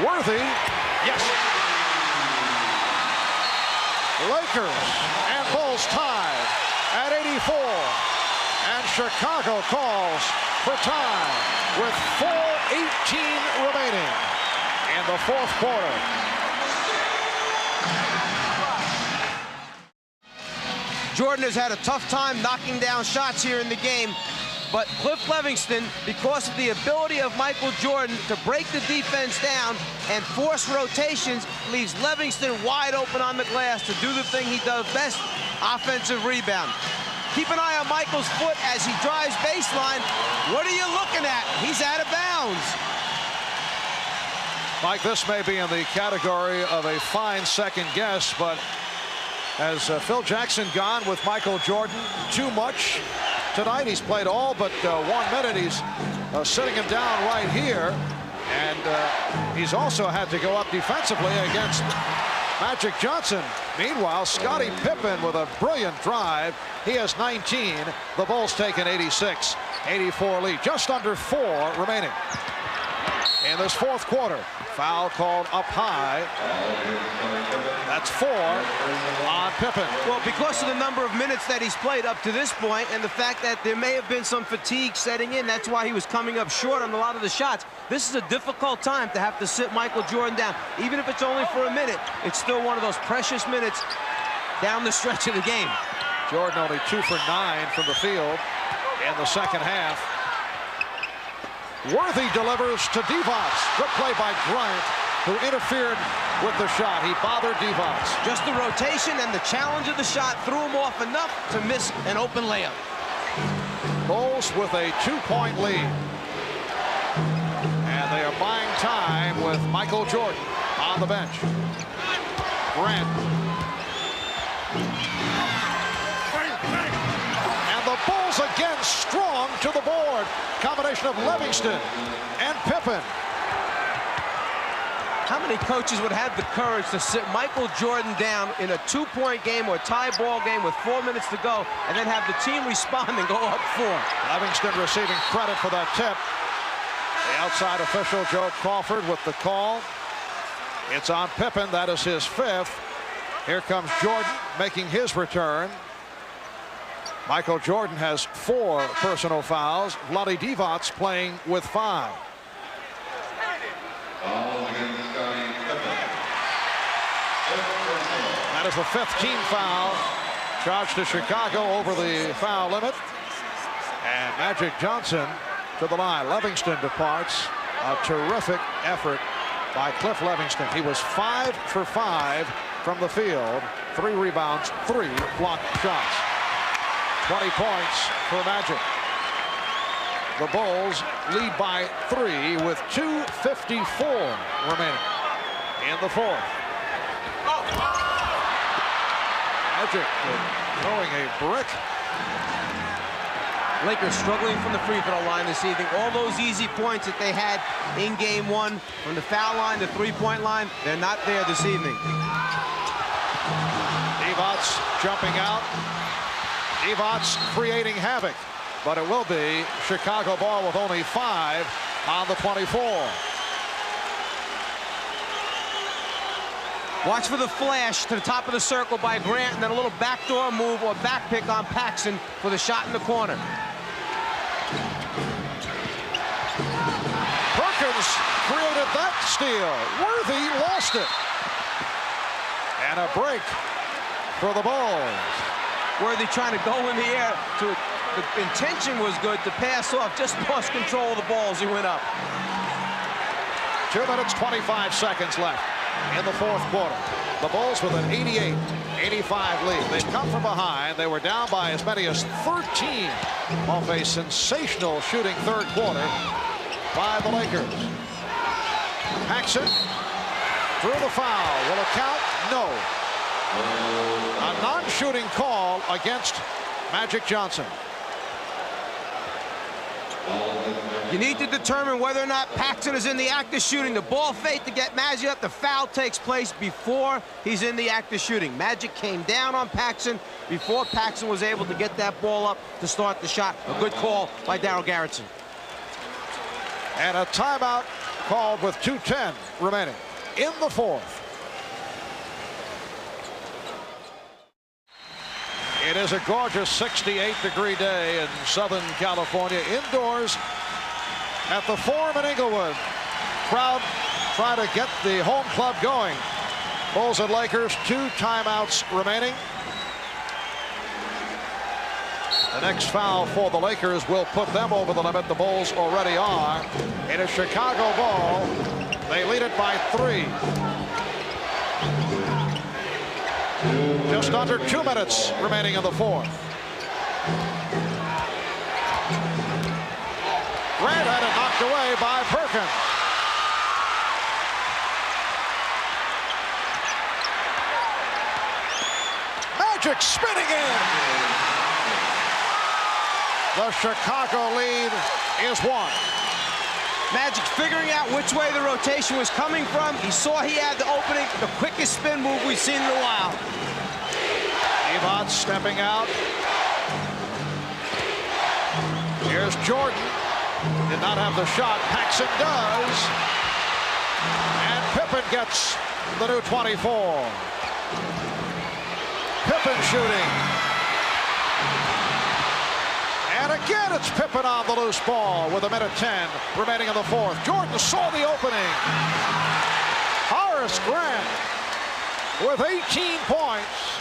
Worthy, yes. Lakers and Bulls tied at 84. And Chicago calls for time with 4:18 remaining in the 4th quarter. Jordan has had a tough time knocking down shots here in the game, but Cliff Livingston, because of the ability of Michael Jordan to break the defense down and force rotations, leaves Livingston wide open on the glass to do the thing he does best, offensive rebound. Keep an eye on Michael's foot as he drives baseline. What are you looking at? He's out of bounds. Mike, this may be in the category of a fine second guess, but has Phil Jackson gone with Michael Jordan too much tonight? He's played all but 1 minute. He's sitting him down right here, and he's also had to go up defensively against Magic Johnson. Meanwhile, Scottie Pippen with a brilliant drive. He has 19. The Bulls take an 86-84 lead. Just under 4 remaining in this 4th quarter. Foul called up high. That's 4 on Pippen. Well, because of the number of minutes that he's played up to this point and the fact that there may have been some fatigue setting in, that's why he was coming up short on a lot of the shots. This is a difficult time to have to sit Michael Jordan down. Even if it's only for a minute, it's still one of those precious minutes down the stretch of the game. Jordan only 2 for 9 from the field in the second half. Worthy delivers to Divac. Good play by Bryant, who interfered with the shot. He bothered Divac. Just the rotation and the challenge of the shot threw him off enough to miss an open layup. Bulls with a 2-point lead. And they are buying time with Michael Jordan on the bench. Grant. And the Bulls again strong to the board. Combination of Livingston and Pippen. How many coaches would have the courage to sit Michael Jordan down in a 2-point game or tie ball game with 4 minutes to go and then have the team respond and go up 4? Livingston receiving credit for that tip. The outside official, Joe Crawford, with the call. It's on Pippen. That is his 5th. Here comes Jordan making his return. Michael Jordan has 4 personal fouls. Vlade Divac playing with 5. That is the 5th team foul charged to Chicago over the foul limit. And Magic Johnson to the line. Livingston departs. A terrific effort by Cliff Livingston. He was 5 for 5 from the field. 3 rebounds, 3 blocked shots. 20 points for Magic. The Bulls lead by 3 with 2:54 remaining in the 4th. Magic throwing a brick. Lakers struggling from the free throw line this evening. All those easy points that they had in game 1 from the foul line, the three-point line, they're not there this evening. Divac jumping out. Divac creating havoc, but it will be Chicago ball with only 5 on the 24. Watch for the flash to the top of the circle by Grant, and then a little backdoor move or back pick on Paxson for the shot in the corner. Perkins created that steal. Worthy lost it. And a break for the Bulls. Worthy trying to go in the air. The intention was good to pass off, just lost control of the ball as he went up. 2 minutes, 25 seconds left in the 4th quarter. The Bulls with an 88-85 lead. They've come from behind. They were down by as many as 13 off a sensational shooting 3rd quarter by the Lakers. Paxson through the foul. Will it count? No. A non-shooting call against Magic Johnson. You need to determine whether or not Paxson is in the act of shooting. The ball fake to get Magic up. The foul takes place before he's in the act of shooting. Magic came down on Paxson before Paxson was able to get that ball up to start the shot. A good call by Darryl Garretson. And a timeout called with 2:10 remaining in the 4th. It is a gorgeous 68-degree day in Southern California, indoors at the Forum in Inglewood. Crowd trying to get the home club going. Bulls and Lakers, 2 timeouts remaining. The next foul for the Lakers will put them over the limit. The Bulls already are. It is Chicago ball. They lead it by 3. Just under 2 minutes remaining in the 4th. Grant had it knocked away by Perkins. Magic spinning in. The Chicago lead is 1. Magic figuring out which way the rotation was coming from. He saw he had the opening, the quickest spin move we've seen in a while. Divac stepping out. Here's Jordan. Did not have the shot. Paxson does. And Pippen gets the new 24. Pippen shooting. And again, it's Pippen on the loose ball with 1:10 remaining in the 4th. Jordan saw the opening. Horace Grant with 18 points.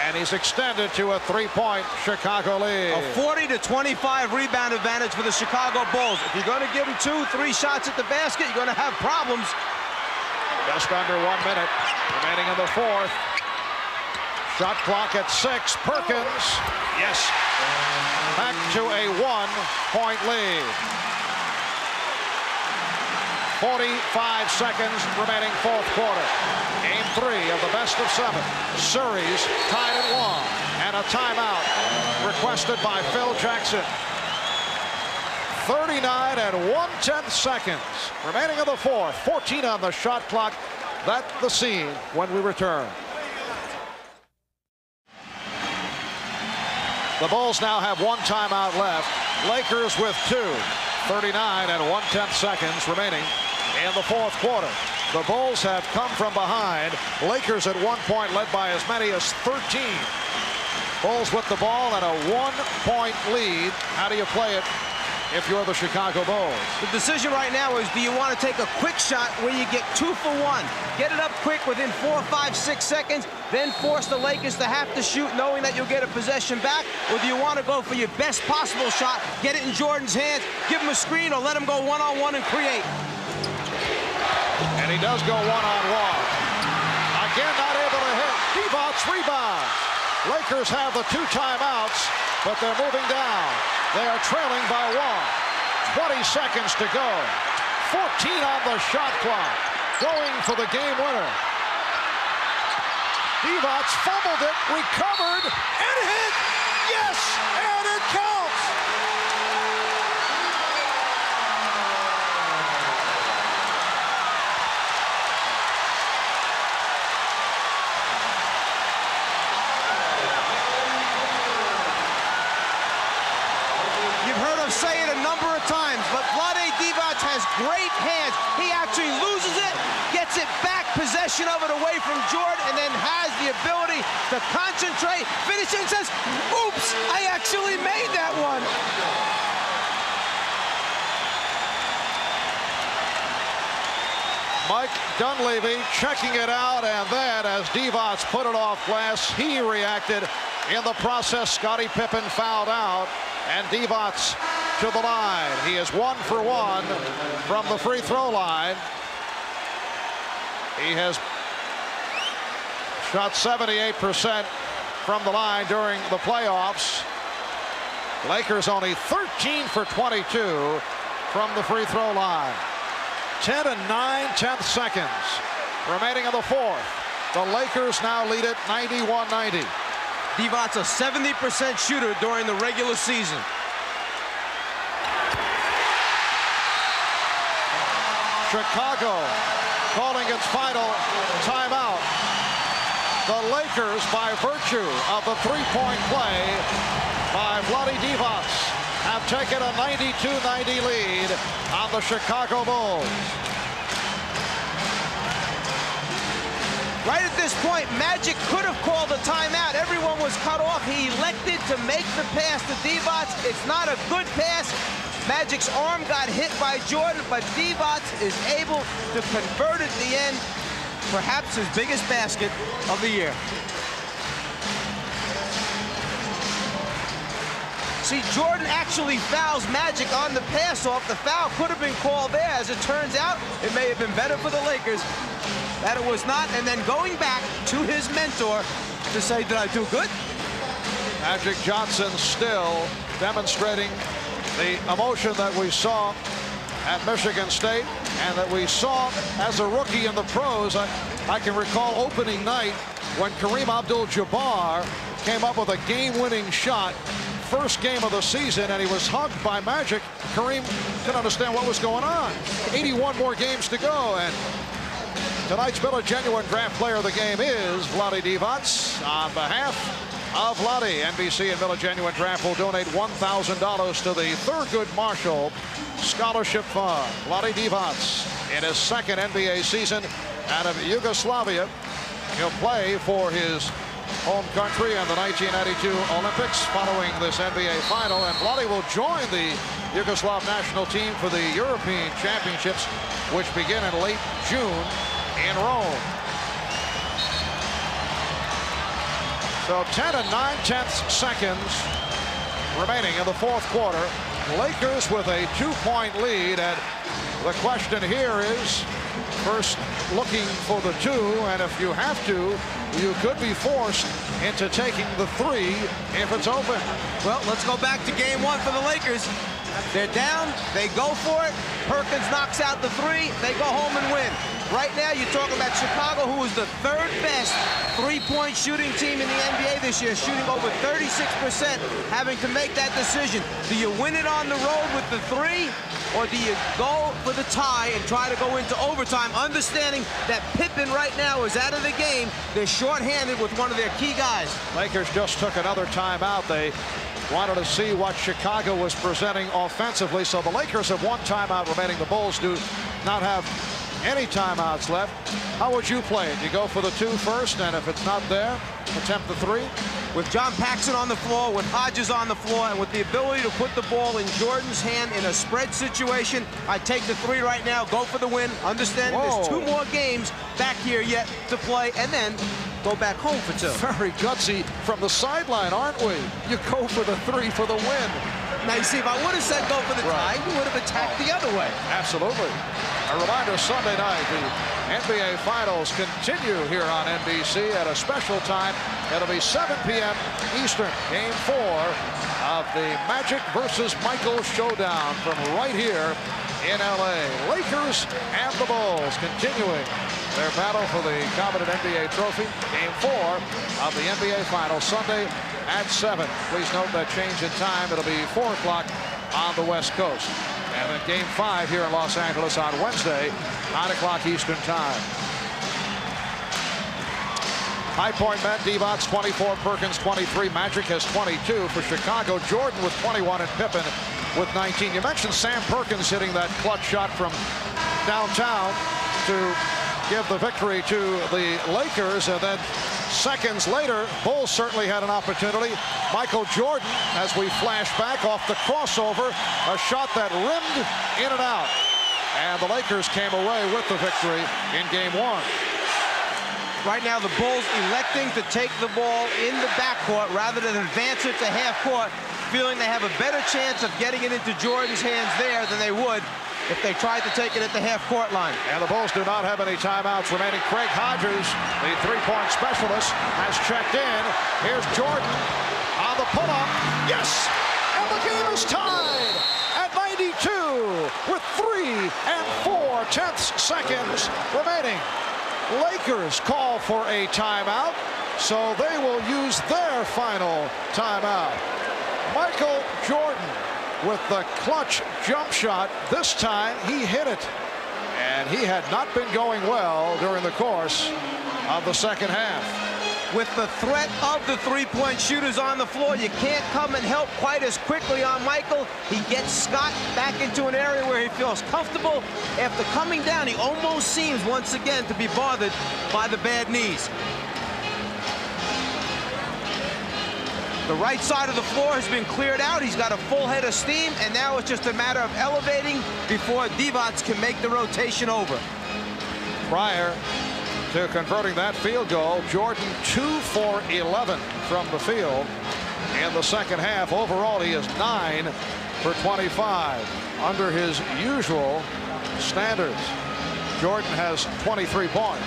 And he's extended to a 3-point Chicago lead. A 40-25 rebound advantage for the Chicago Bulls. If you're going to give them 2-3 shots at the basket, you're going to have problems. Just under 1 minute remaining in the 4th. Shot clock at 6. Perkins. Yes. Back to a 1-point lead. 45 seconds remaining 4th quarter. Game 3 of the best of 7. Series tied at 1. And a timeout requested by Phil Jackson. 39 and 1/10 seconds remaining in the 4th. 14 on the shot clock. That's the scene when we return. The Bulls now have 1 timeout left. Lakers with 2. 39 and 1/10 seconds remaining in the 4th quarter. The Bulls have come from behind. Lakers at 1 point led by as many as 13. Bulls with the ball and a 1-point lead. How do you play it if you're the Chicago Bulls? The decision right now is, do you want to take a quick shot where you get 2 for 1? Get it up quick within 4, 5, 6 seconds, then force the Lakers to have to shoot knowing that you'll get a possession back? Or do you want to go for your best possible shot, get it in Jordan's hands, give him a screen, or let him go one-on-one and create? And he does go one-on-one. Again, not able to hit. Divac rebounds. Lakers have the 2 timeouts, but they're moving down. They are trailing by 1. 20 seconds to go. 14 on the shot clock. Going for the game winner. Divac fumbled it, recovered, and hit. Yes, and it counts. Say it a number of times, but Vlade Divac has great hands. He actually loses it, gets it back, possession of it away from Jordan, and then has the ability to concentrate, finish it, and says, oops, I actually made that one. Mike Dunleavy checking it out, and then as Divac put it off glass, he reacted. In the process, Scottie Pippen fouled out, and Divac to the line. He is 1 for 1 from the free throw line. He has shot 78% from the line during the playoffs. Lakers only 13 for 22 from the free throw line. 10 and 9/10 seconds remaining in the fourth. The Lakers now lead it 91-90. Divac's a 70% shooter during the regular season. Chicago calling its final timeout. The Lakers, by virtue of the three-point play by Vlade Divac, have taken a 92-90 lead on the Chicago Bulls. Right at this point, Magic could have called a timeout. Everyone was cut off. He elected to make the pass to Divac. It's not a good pass. Magic's arm got hit by Jordan, but Divac is able to convert at the end, perhaps his biggest basket of the year. See, Jordan actually fouls Magic on the pass-off. The foul could have been called there. As it turns out, it may have been better for the Lakers that it was not. And then going back to his mentor to say, did I do good? Magic Johnson still demonstrating the emotion that we saw at Michigan State and that we saw as a rookie in the pros. I can recall opening night when Kareem Abdul-Jabbar came up with a game-winning shot, first game of the season, and he was hugged by Magic. Kareem couldn't understand what was going on. 81 more games to go, and tonight's Miller Genuine Draft Player of the Game is Vlade Divac. On behalf of Vlade, NBC and Miller Genuine Draft will donate $1,000 to the Thurgood Marshall Scholarship Fund. Vlade Divac in his second NBA season out of Yugoslavia. He'll play for his home country in the 1992 Olympics following this NBA final, and Vlade will join the Yugoslav national team for the European Championships, which begin in late June in Rome. So 10 and 9/10 seconds remaining in the fourth quarter. Lakers with a 2-point lead, and the question here is, first looking for the 2, and if you have to, you could be forced into taking the 3 if it's open. Well, let's go back to game 1 for the Lakers. They're down, they go for it. Perkins knocks out the 3, they go home and win. Right now, you're talking about Chicago, who is the 3rd best three-point shooting team in the NBA this year, shooting over 36%, having to make that decision. Do you win it on the road with the 3, or do you go for the tie and try to go into overtime, understanding that Pippen right now is out of the game? They're shorthanded with one of their key guys. Lakers just took another timeout. They wanted to see what Chicago was presenting offensively, so the Lakers have one timeout remaining. The Bulls do not have any timeouts left. How would you play it? You go for the 2 first, and if it's not there, attempt the 3? With John Paxson on the floor, with Hodges on the floor, and with the ability to put the ball in Jordan's hand in a spread situation, I take the 3 right now, go for the win, understanding there's 2 more games back here yet to play, and then go back home for 2. Very gutsy from the sideline, aren't we? You go for the 3 for the win. Now, you see, if I would have said go for the tie, you would have attacked the other way. Absolutely. A reminder, Sunday night, the NBA Finals continue here on NBC at a special time. It'll be 7 p.m. Eastern. Game 4 of the Magic versus Michael showdown from right here in L.A. Lakers and the Bulls continuing their battle for the coveted NBA trophy. Game 4 of the NBA Finals Sunday at 7. Please note that change in time. It'll be 4 o'clock on the West Coast. And then Game 5 here in Los Angeles on Wednesday, 9 o'clock Eastern time. High Point men, Divac 24, Perkins 23, Magic has 22 for Chicago. Jordan with 21 and Pippen with 19. You mentioned Sam Perkins hitting that clutch shot from downtown to give the victory to the Lakers, and then seconds later, Bulls certainly had an opportunity. Michael Jordan, as we flash back off the crossover, a shot that rimmed in and out. And the Lakers came away with the victory in Game 1. Right now, the Bulls electing to take the ball in the backcourt rather than advance it to half court, feeling they have a better chance of getting it into Jordan's hands there than they would if they tried to take it at the half-court line. And the Bulls do not have any timeouts remaining. Craig Hodges, the three-point specialist, has checked in. Here's Jordan on the pull-up. Yes! And the game is tied at 92 with 3 and 4/10 seconds remaining. Lakers call for a timeout, so they will use their final timeout. Michael Jordan with the clutch jump shot. This time he hit it, and he had not been going well during the course of the second half. With the threat of the three-point shooters on the floor, you can't come and help quite as quickly on Michael. He gets Scott back into an area where he feels comfortable. After coming down, he almost seems once again to be bothered by the bad knees. The right side of the floor has been cleared out. He's got a full head of steam, and now it's just a matter of elevating before Divac can make the rotation over. Prior to converting that field goal, Jordan 2 for 11 from the field in the second half. Overall, he is 9 for 25 under his usual standards. Jordan has 23 points.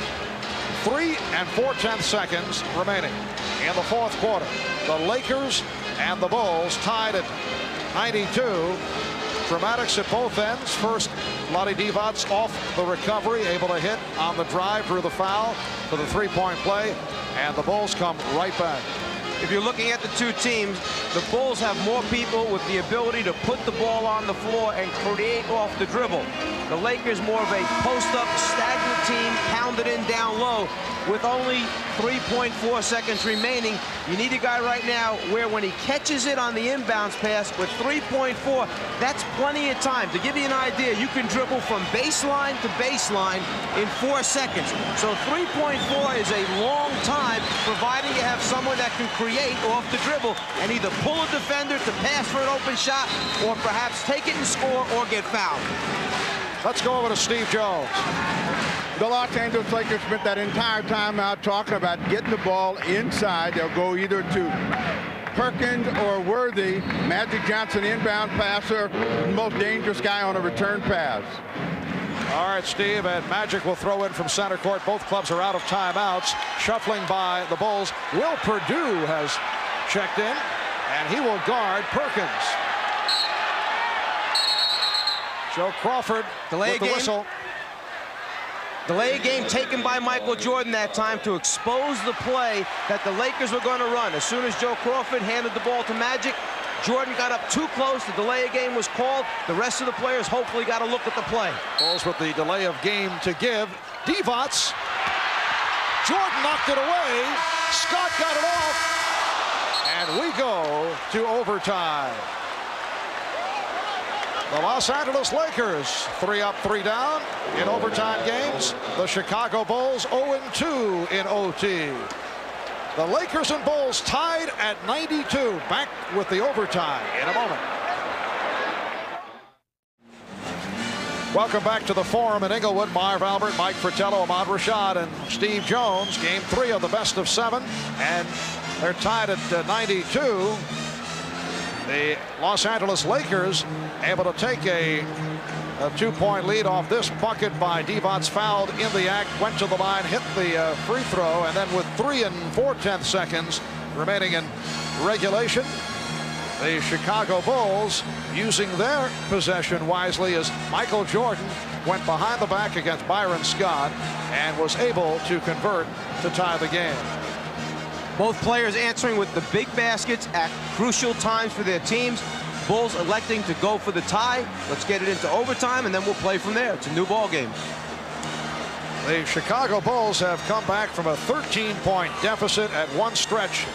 3 and 4/10 seconds remaining in the fourth quarter. The Lakers and the Bulls tied at 92. Dramatics at both ends. First, Vlade Divac off the recovery, able to hit on the drive, drew the foul for the three-point play, and the Bulls come right back. If you're looking at the two teams, the Bulls have more people with the ability to put the ball on the floor and create off the dribble. The Lakers more of a post-up, stagnant team, pounded in down low. With only 3.4 seconds remaining, you need a guy right now where when he catches it on the inbounds pass with 3.4, that's plenty of time. To give you an idea, you can dribble from baseline to baseline in 4 seconds. So 3.4 is a long time, providing you have someone that can create off the dribble and either pull a defender to pass for an open shot or perhaps take it and score or get fouled. Let's go over to Steve Jones. The Los Angeles Lakers spent that entire time out talking about getting the ball inside. They'll go either to Perkins or Worthy. Magic Johnson, inbound passer, most dangerous guy on a return pass. All right, Steve, and Magic will throw in from center court. Both clubs are out of timeouts. Shuffling by the Bulls. Will Perdue has checked in, and he will guard Perkins. Joe Crawford with the whistle. Delay game taken by Michael Jordan that time to expose the play that the Lakers were going to run. As soon as Joe Crawford handed the ball to Magic, Jordan got up too close. The delay game was called. The rest of the players hopefully got a look at the play. Bulls with the delay of game to give. Divac. Jordan knocked it away. Scott got it off. And we go to overtime. The Los Angeles Lakers 3 up, 3 down in overtime games. The Chicago Bulls 0-2 in OT. The Lakers and Bulls tied at 92. Back with the overtime in a moment. Welcome back to the Forum in Inglewood. Marv Albert, Mike Fratello, Ahmad Rashad, and Steve Jones. Game 3 of the best of 7, and they're tied at 92. The Los Angeles Lakers able to take a 2-point lead off this bucket by Divac, fouled in the act, went to the line, hit the free throw, and then with 3 4/10 seconds remaining in regulation, the Chicago Bulls, using their possession wisely, as Michael Jordan went behind the back against Byron Scott and was able to convert to tie the game. Both players answering with the big baskets at crucial times for their teams. Bulls electing to go for the tie. Let's get it into overtime, and then we'll play from there. It's a new ball game. The Chicago Bulls have come back from a 13-point deficit at one stretch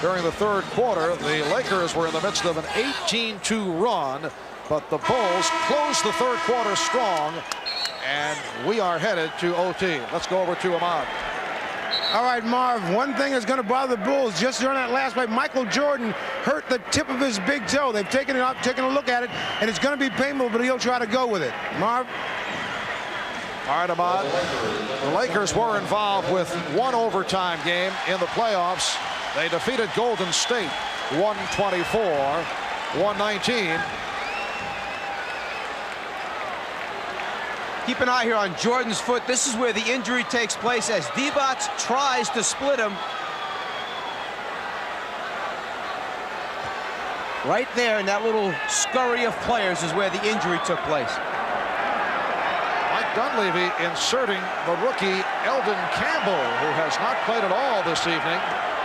during the third quarter. The Lakers were in the midst of an 18-2 run, but the Bulls closed the third quarter strong, and we are headed to OT. Let's go over to Ahmad. All right, Marv, one thing that's going to bother the Bulls, just during that last play, Michael Jordan hurt the tip of his big toe. They've taken it up, taken a look at it, and it's going to be painful, but he'll try to go with it. Marv? All right, Ahmad. The Lakers were involved with one overtime game in the playoffs. They defeated Golden State 124-119. Keep an eye here on Jordan's foot. This is where the injury takes place as Divac tries to split him. Right there in that little scurry of players is where the injury took place. Mike Dunleavy inserting the rookie Eldon Campbell, who has not played at all this evening,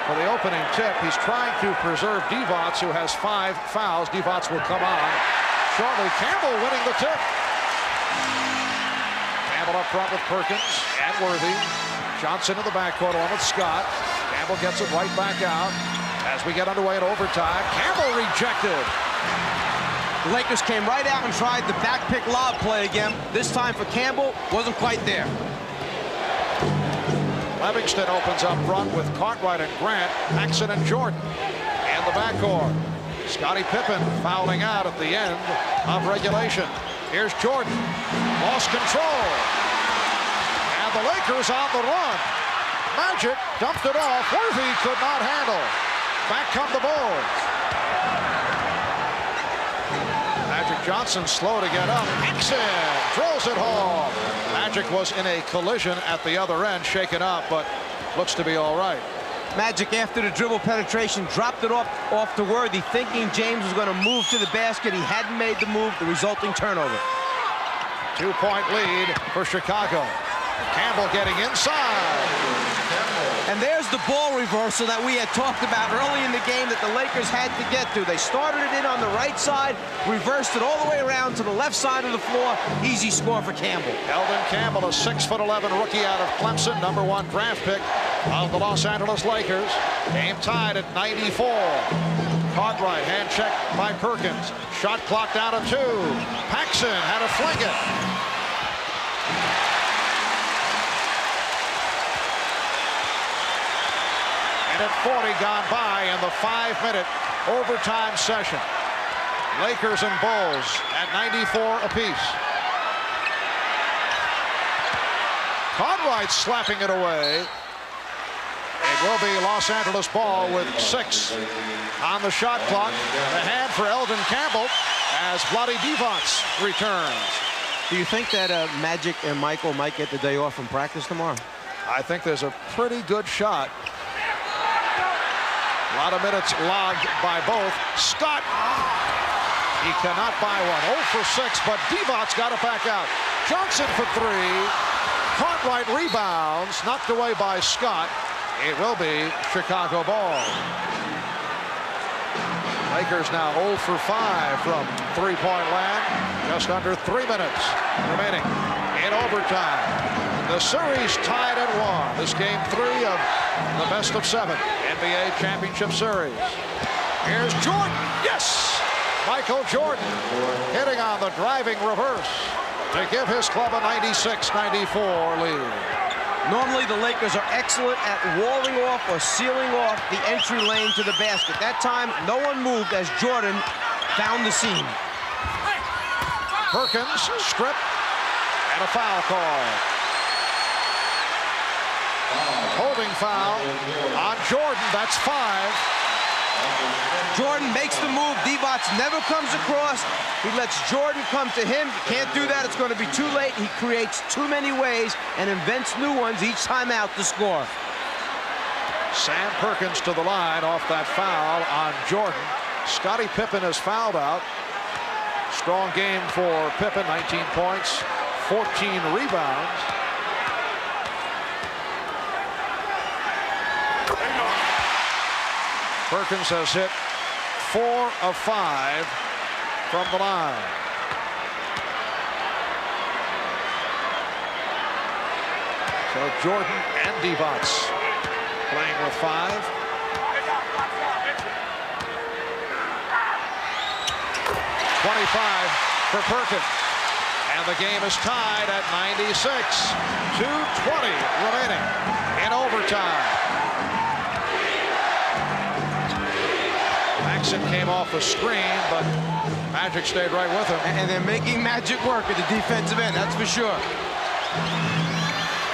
for the opening tip. He's trying to preserve Divac, who has 5 fouls. Divac will come on shortly. Campbell winning the tip. Campbell up front with Perkins and Worthy. Johnson in the backcourt along with Scott. Campbell gets it right back out as we get underway in overtime. Campbell rejected. The Lakers came right out and tried the back pick lob play again. This time for Campbell, wasn't quite there. Livingston opens up front with Cartwright and Grant, Paxson and Jordan in the backcourt. Scottie Pippen fouling out at the end of regulation. Here's Jordan, lost control, and the Lakers on the run. Magic dumped it off. Worthy could not handle. Back come the Bulls. Magic Johnson slow to get up. Paxson throws it home. Magic was in a collision at the other end, shaken up, but looks to be all right. Magic, after the dribble penetration, dropped it off to Worthy, thinking James was going to move to the basket. He hadn't made the move, the resulting turnover. 2-point lead for Chicago. Campbell getting inside. And there's the ball reversal that we had talked about early in the game that the Lakers had to get to. They started it in on the right side, reversed it all the way around to the left side of the floor. Easy score for Campbell. Eldon Campbell, a 6'11" rookie out of Clemson, #1 draft pick of the Los Angeles Lakers. Game tied at 94. Cartwright, hand check by Perkins. Shot clock down to 2. Paxson had to fling it. And 40 gone by in the 5-minute overtime session. Lakers and Bulls at 94 apiece. Cartwright slapping it away. It will be Los Angeles ball with 6 on the shot clock. The hand for Eldon Campbell as Vlade Divac returns. Do you think that Magic and Michael might get the day off from practice tomorrow? I think there's a pretty good shot. A lot of minutes logged by both. Scott, he cannot buy one. 0 for 6, but Divac got it back out. Johnson for 3. Cartwright rebounds, knocked away by Scott. It will be Chicago ball. Lakers now 0 for 5 from three-point land. Just under 3 minutes remaining in overtime. The series tied at 1. This game 3 of the best of 7 NBA Championship Series. Here's Jordan. Yes! Michael Jordan hitting on the driving reverse to give his club a 96-94 lead. Normally, the Lakers are excellent at walling off or sealing off the entry lane to the basket. That time, no one moved as Jordan found the seam. Perkins stripped and a foul call. Holding foul on Jordan. That's 5. Jordan makes the move. Divac never comes across. He lets Jordan come to him. Can't do that. It's going to be too late. He creates too many ways and invents new ones each time out to score. Sam Perkins to the line off that foul on Jordan. Scottie Pippen is fouled out. Strong game for Pippen. 19 points, 14 rebounds. Perkins has hit 4 of 5 from the line. So Jordan and Divac playing with 5. 25 for Perkins. And the game is tied at 96. 2:20 remaining in overtime. Maxson came off the screen, but Magic stayed right with him. And they're making Magic work at the defensive end, that's for sure.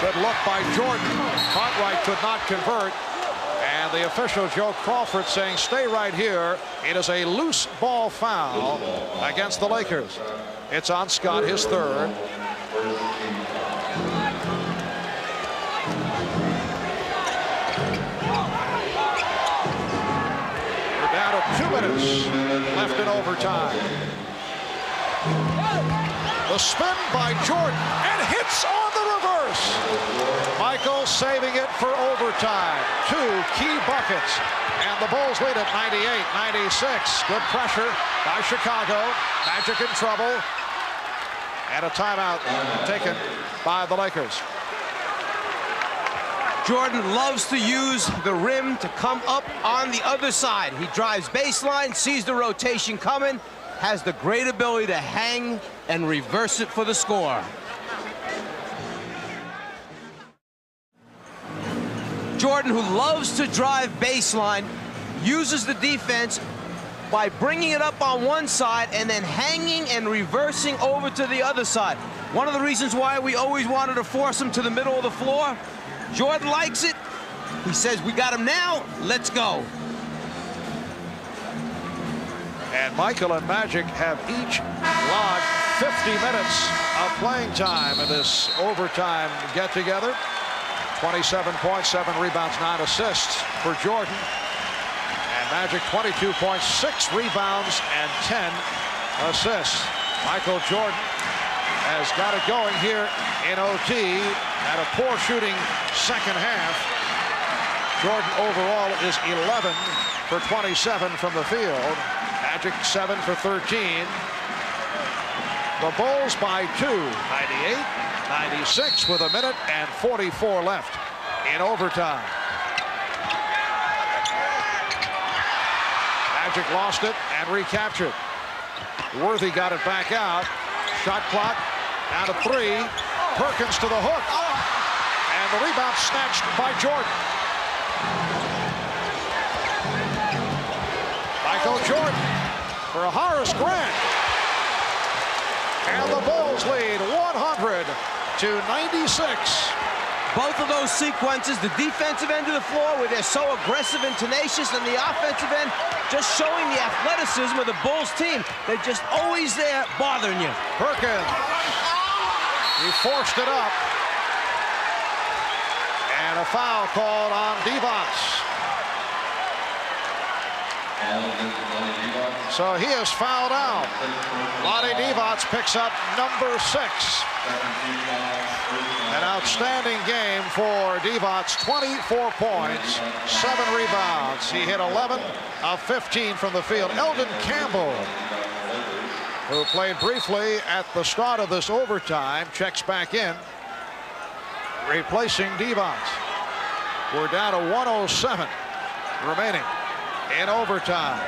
Good look by Jordan. Cartwright could not convert. And the official, Joe Crawford, saying, stay right here. It is a loose ball foul against the Lakers. It's on Scott, his 3rd. We're down to 2 minutes left in overtime. The spin by Jordan and hits on the reverse. Michael saving it for overtime. 2 key buckets. And the Bulls lead at 98-96. Good pressure by Chicago. Magic in trouble. And a timeout taken by the Lakers. Jordan loves to use the rim to come up on the other side. He drives baseline, sees the rotation coming, has the great ability to hang and reverse it for the score. Jordan, who loves to drive baseline, uses the defense by bringing it up on one side and then hanging and reversing over to the other side. One of the reasons why we always wanted to force him to the middle of the floor. Jordan likes it. He says, we got him now, let's go. And Michael and Magic have each logged 50 minutes of playing time in this overtime get-together. 27 points, 7 rebounds, 9 assists for Jordan. And Magic 22 points, 6 rebounds, and 10 assists. Michael Jordan has got it going here in OT at a poor shooting second half. Jordan overall is 11 for 27 from the field. Magic 7 for 13. The Bulls by 2, 98-96 with a minute and 44 left in overtime. Magic lost it and recaptured. Worthy got it back out. Shot clock down to 3. Perkins to the hook. And the rebound snatched by Jordan. Michael Jordan for a Horace Grant. And the Bulls lead 100-96. Both of those sequences, the defensive end of the floor where they're so aggressive and tenacious, and the offensive end just showing the athleticism of the Bulls team. They're just always there bothering you. Perkins. He forced it up. And a foul called on Divac. So he is fouled out. Lonnie Divac picks up number 6. An outstanding game for Divac. 24 points, 7 rebounds. He hit 11 of 15 from the field. Eldon Campbell, who played briefly at the start of this overtime, checks back in, replacing Divac. We're down to 107 remaining in overtime.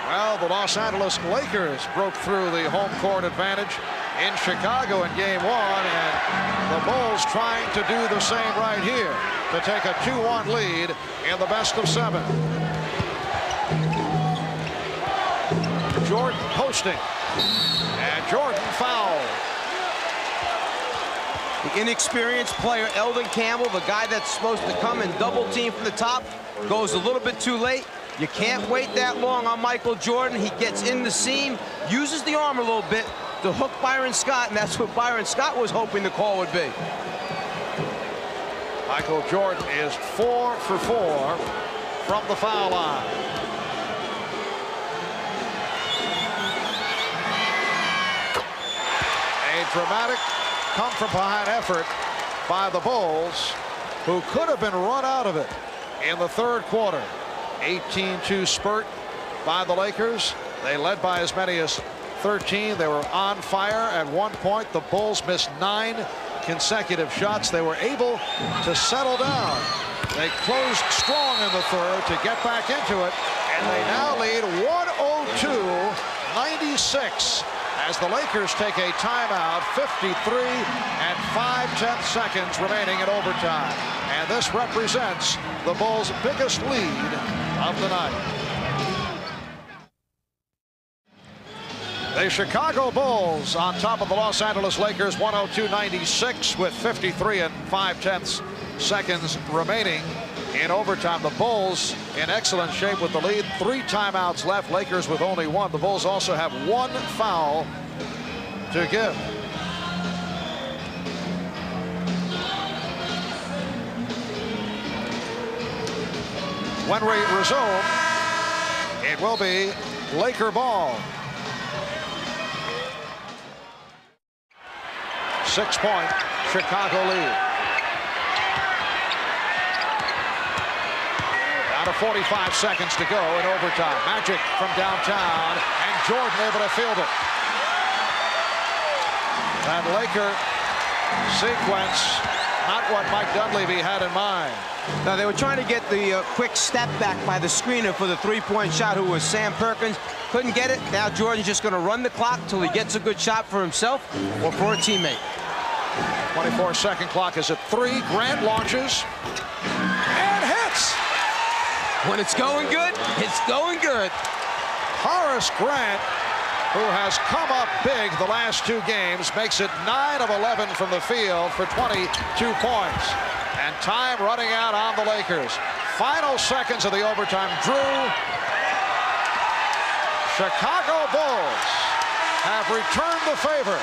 Well, the Los Angeles Lakers broke through the home court advantage in Chicago in game 1, and the Bulls trying to do the same right here to take a 2-1 lead in the best of 7. Jordan posting, and Jordan fouled. The inexperienced player, Eldon Campbell, the guy that's supposed to come and double team from the top, goes a little bit too late. You can't wait that long on Michael Jordan. He gets in the seam, uses the arm a little bit to hook Byron Scott, and that's what Byron Scott was hoping the call would be. Michael Jordan is 4 for 4 from the foul line. A dramatic come-from-behind effort by the Bulls, who could have been run out of it in the third quarter. 18-2 spurt by the Lakers. They led by as many as 13. They were on fire at one point. The Bulls missed 9 consecutive shots. They were able to settle down. They closed strong in the third to get back into it, and they now lead 102-96 as the Lakers take a timeout. 53 and 5/10 seconds remaining in overtime, and this represents the Bulls' biggest lead of the night. The Chicago Bulls on top of the Los Angeles Lakers, 102-96 with 53 and 5/10 seconds remaining in overtime. The Bulls in excellent shape with the lead. 3 timeouts left. Lakers with only 1. The Bulls also have 1 foul to give. When we resume, it will be Laker ball. 6-point Chicago lead. Down to 45 seconds to go in overtime. Magic from downtown, and Jordan able to field it. That Laker sequence, not what Mike Dunleavy had in mind. Now, they were trying to get the quick step back by the screener for the 3-point shot, who was Sam Perkins. Couldn't get it. Now Jordan's just going to run the clock till he gets a good shot for himself or for a teammate. 24-second clock is at 3. Grant launches and hits. When it's going good, it's going good. Horace Grant, who has come up big the last 2 games, makes it 9 of 11 from the field for 22 points. And time running out on the Lakers. Final seconds of the overtime. Drew. Chicago Bulls have returned the favor,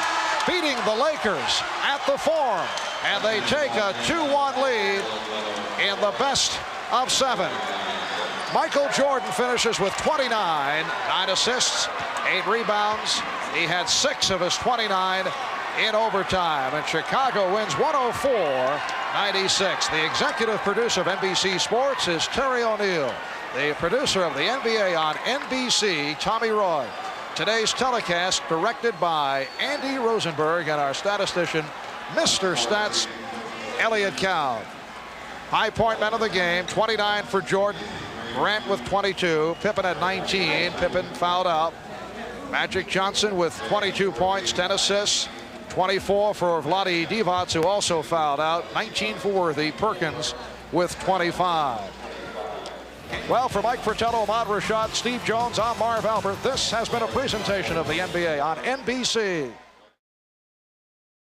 beating the Lakers at the Forum, and they take a 2-1 lead in the best of 7. Michael Jordan finishes with 29, 9 assists, 8 rebounds. He had 6 of his 29 in overtime, and Chicago wins 104-96. The executive producer of NBC Sports is Terry O'Neill. The producer of the NBA on NBC, Tommy Roy. Today's telecast directed by Andy Rosenberg, and our statistician, Mr. Stats, Elliot Cow. High point man of the game, 29 for Jordan. Grant with 22. Pippen at 19. Pippen fouled out. Magic Johnson with 22 points, 10 assists. 24 for Vlade Divac, who also fouled out. 19 for Worthy. Perkins with 25. Well, for Mike Fratello, Ahmad Rashad, Steve Jones, I'm Marv Albert. This has been a presentation of the NBA on NBC.